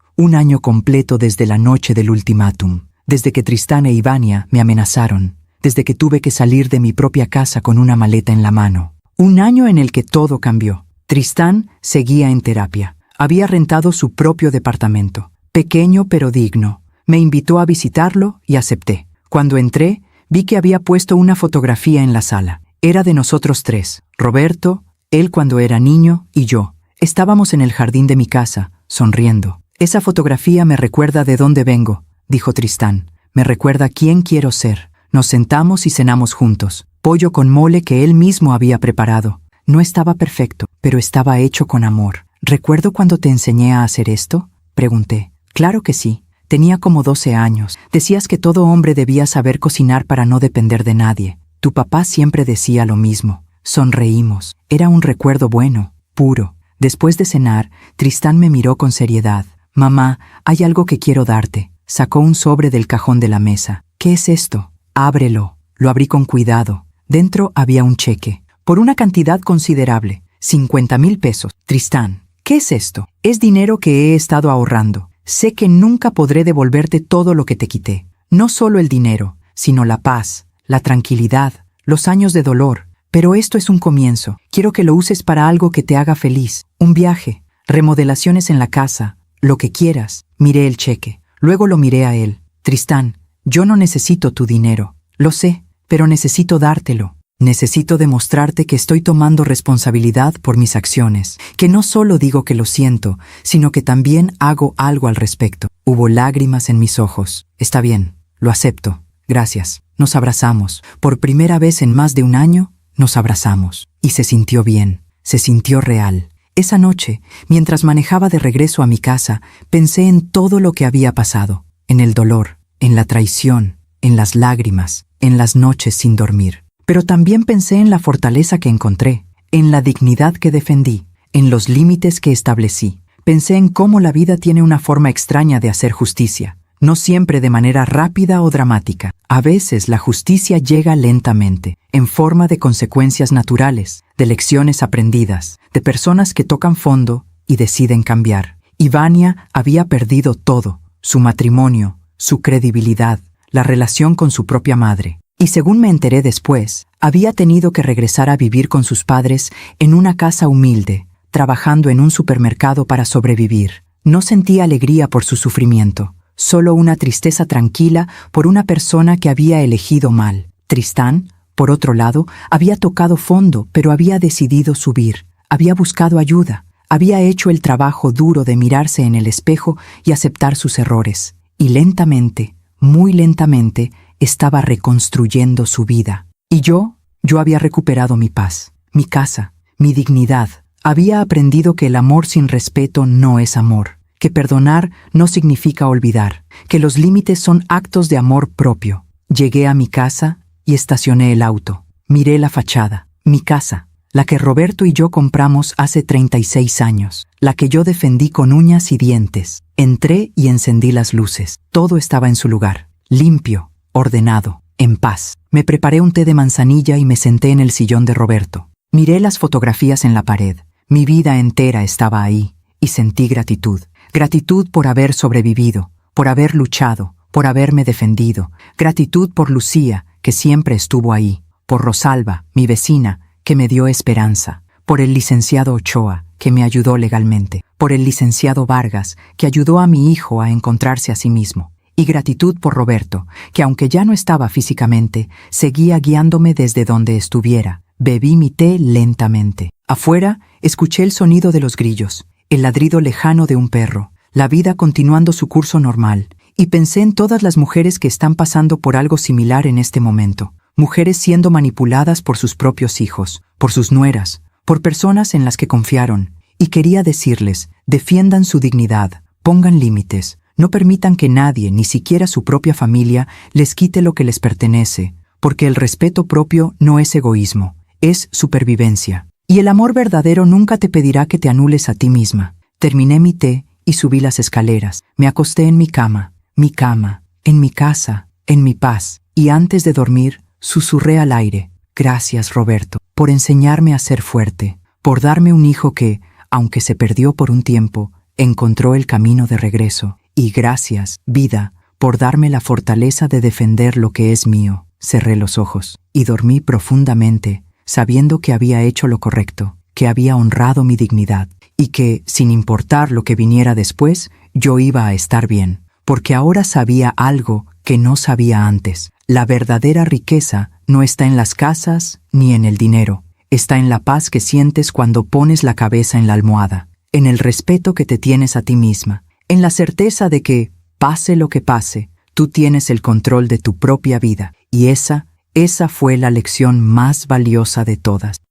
completo desde la noche del ultimátum, desde que Tristán e Ivania me amenazaron, desde que tuve que salir de mi propia casa con una maleta en la mano. Un año en el que todo cambió. Tristán seguía en terapia. Había rentado su propio departamento, pequeño pero digno. Me invitó a visitarlo y acepté. Cuando entré, vi que había puesto una fotografía en la sala. Era de nosotros 3, Roberto, él cuando era niño y yo. Estábamos en el jardín de mi casa, sonriendo. Esa fotografía me recuerda de dónde vengo, dijo Tristán. Me recuerda quién quiero ser. Nos sentamos y cenamos juntos. pollo con mole que él mismo había preparado. No estaba perfecto, pero estaba hecho con amor. ¿Recuerdo cuando te enseñé a hacer esto?, pregunté. Claro que sí. Tenía como 12 años. Decías que todo hombre debía saber cocinar para no depender de nadie. Tu papá siempre decía lo mismo. Sonreímos. Era un recuerdo bueno, puro. Después de cenar, Tristán me miró con seriedad. Mamá, hay algo que quiero darte. Sacó un sobre del cajón de la mesa. ¿Qué es esto? Ábrelo. Lo abrí con cuidado. Dentro había un cheque. Por una cantidad considerable. 50,000 pesos. Tristán, ¿qué es esto? Es dinero que he estado ahorrando. Sé que nunca podré devolverte todo lo que te quité. No solo el dinero, sino la paz, la tranquilidad, los años de dolor. Pero esto es un comienzo. Quiero que lo uses para algo que te haga feliz. Un viaje, remodelaciones en la casa, lo que quieras. Miré el cheque. Luego lo miré a él. Tristán, yo no necesito tu dinero. Lo sé, pero necesito dártelo. Necesito demostrarte que estoy tomando responsabilidad por mis acciones, que no solo digo que lo siento, sino que también hago algo al respecto. Hubo lágrimas en mis ojos. Está bien, lo acepto. Gracias. Nos abrazamos. Por primera vez en más de un año, nos abrazamos. Y se sintió bien. Se sintió real. Esa noche, mientras manejaba de regreso a mi casa, pensé en todo lo que había pasado. En el dolor, en la traición, en las lágrimas, en las noches sin dormir. Pero también pensé en la fortaleza que encontré, en la dignidad que defendí, en los límites que establecí. Pensé en cómo la vida tiene una forma extraña de hacer justicia, no siempre de manera rápida o dramática. A veces la justicia llega lentamente, en forma de consecuencias naturales, de lecciones aprendidas, de personas que tocan fondo y deciden cambiar. Y Vania había perdido todo, su matrimonio, su credibilidad, la relación con su propia madre. Y según me enteré después, había tenido que regresar a vivir con sus padres en una casa humilde, trabajando en un supermercado para sobrevivir. No sentía alegría por su sufrimiento, solo una tristeza tranquila por una persona que había elegido mal. Tristán, por otro lado, había tocado fondo, pero había decidido subir. Había buscado ayuda. Había hecho el trabajo duro de mirarse en el espejo y aceptar sus errores. Y lentamente, muy lentamente, estaba reconstruyendo su vida. Y yo había recuperado mi paz, mi casa, mi dignidad. Había aprendido que el amor sin respeto no es amor, que perdonar no significa olvidar, que los límites son actos de amor propio. Llegué a mi casa y estacioné el auto. Miré la fachada, mi casa, la que Roberto y yo compramos hace 36 años, la que yo defendí con uñas y dientes. Entré y encendí las luces. Todo estaba en su lugar, limpio, ordenado, en paz. Me preparé un té de manzanilla y me senté en el sillón de Roberto. Miré las fotografías en la pared. Mi vida entera estaba ahí, y sentí gratitud. Gratitud por haber sobrevivido, por haber luchado, por haberme defendido. Gratitud por Lucía, que siempre estuvo ahí. Por Rosalba, mi vecina, que me dio esperanza. Por el licenciado Ochoa, que me ayudó legalmente. Por el licenciado Vargas, que ayudó a mi hijo a encontrarse a sí mismo. Y gratitud por Roberto, que aunque ya no estaba físicamente, seguía guiándome desde donde estuviera. Bebí mi té lentamente. Afuera, escuché el sonido de los grillos, el ladrido lejano de un perro, la vida continuando su curso normal, y pensé en todas las mujeres que están pasando por algo similar en este momento. Mujeres siendo manipuladas por sus propios hijos, por sus nueras, por personas en las que confiaron. Y quería decirles, defiendan su dignidad, pongan límites. No permitan que nadie, ni siquiera su propia familia, les quite lo que les pertenece, porque el respeto propio no es egoísmo, es supervivencia. Y el amor verdadero nunca te pedirá que te anules a ti misma. Terminé mi té y subí las escaleras. Me acosté en mi cama, en mi casa, en mi paz. Y antes de dormir, susurré al aire. Gracias, Roberto, por enseñarme a ser fuerte, por darme un hijo que, aunque se perdió por un tiempo, encontró el camino de regreso. Y gracias, vida, por darme la fortaleza de defender lo que es mío. Cerré los ojos y dormí profundamente, sabiendo que había hecho lo correcto, que había honrado mi dignidad y que, sin importar lo que viniera después, yo iba a estar bien, porque ahora sabía algo que no sabía antes. La verdadera riqueza no está en las casas ni en el dinero, está en la paz que sientes cuando pones la cabeza en la almohada, en el respeto que te tienes a ti misma, en la certeza de que, pase lo que pase, tú tienes el control de tu propia vida, y esa Esa fue la lección más valiosa de todas.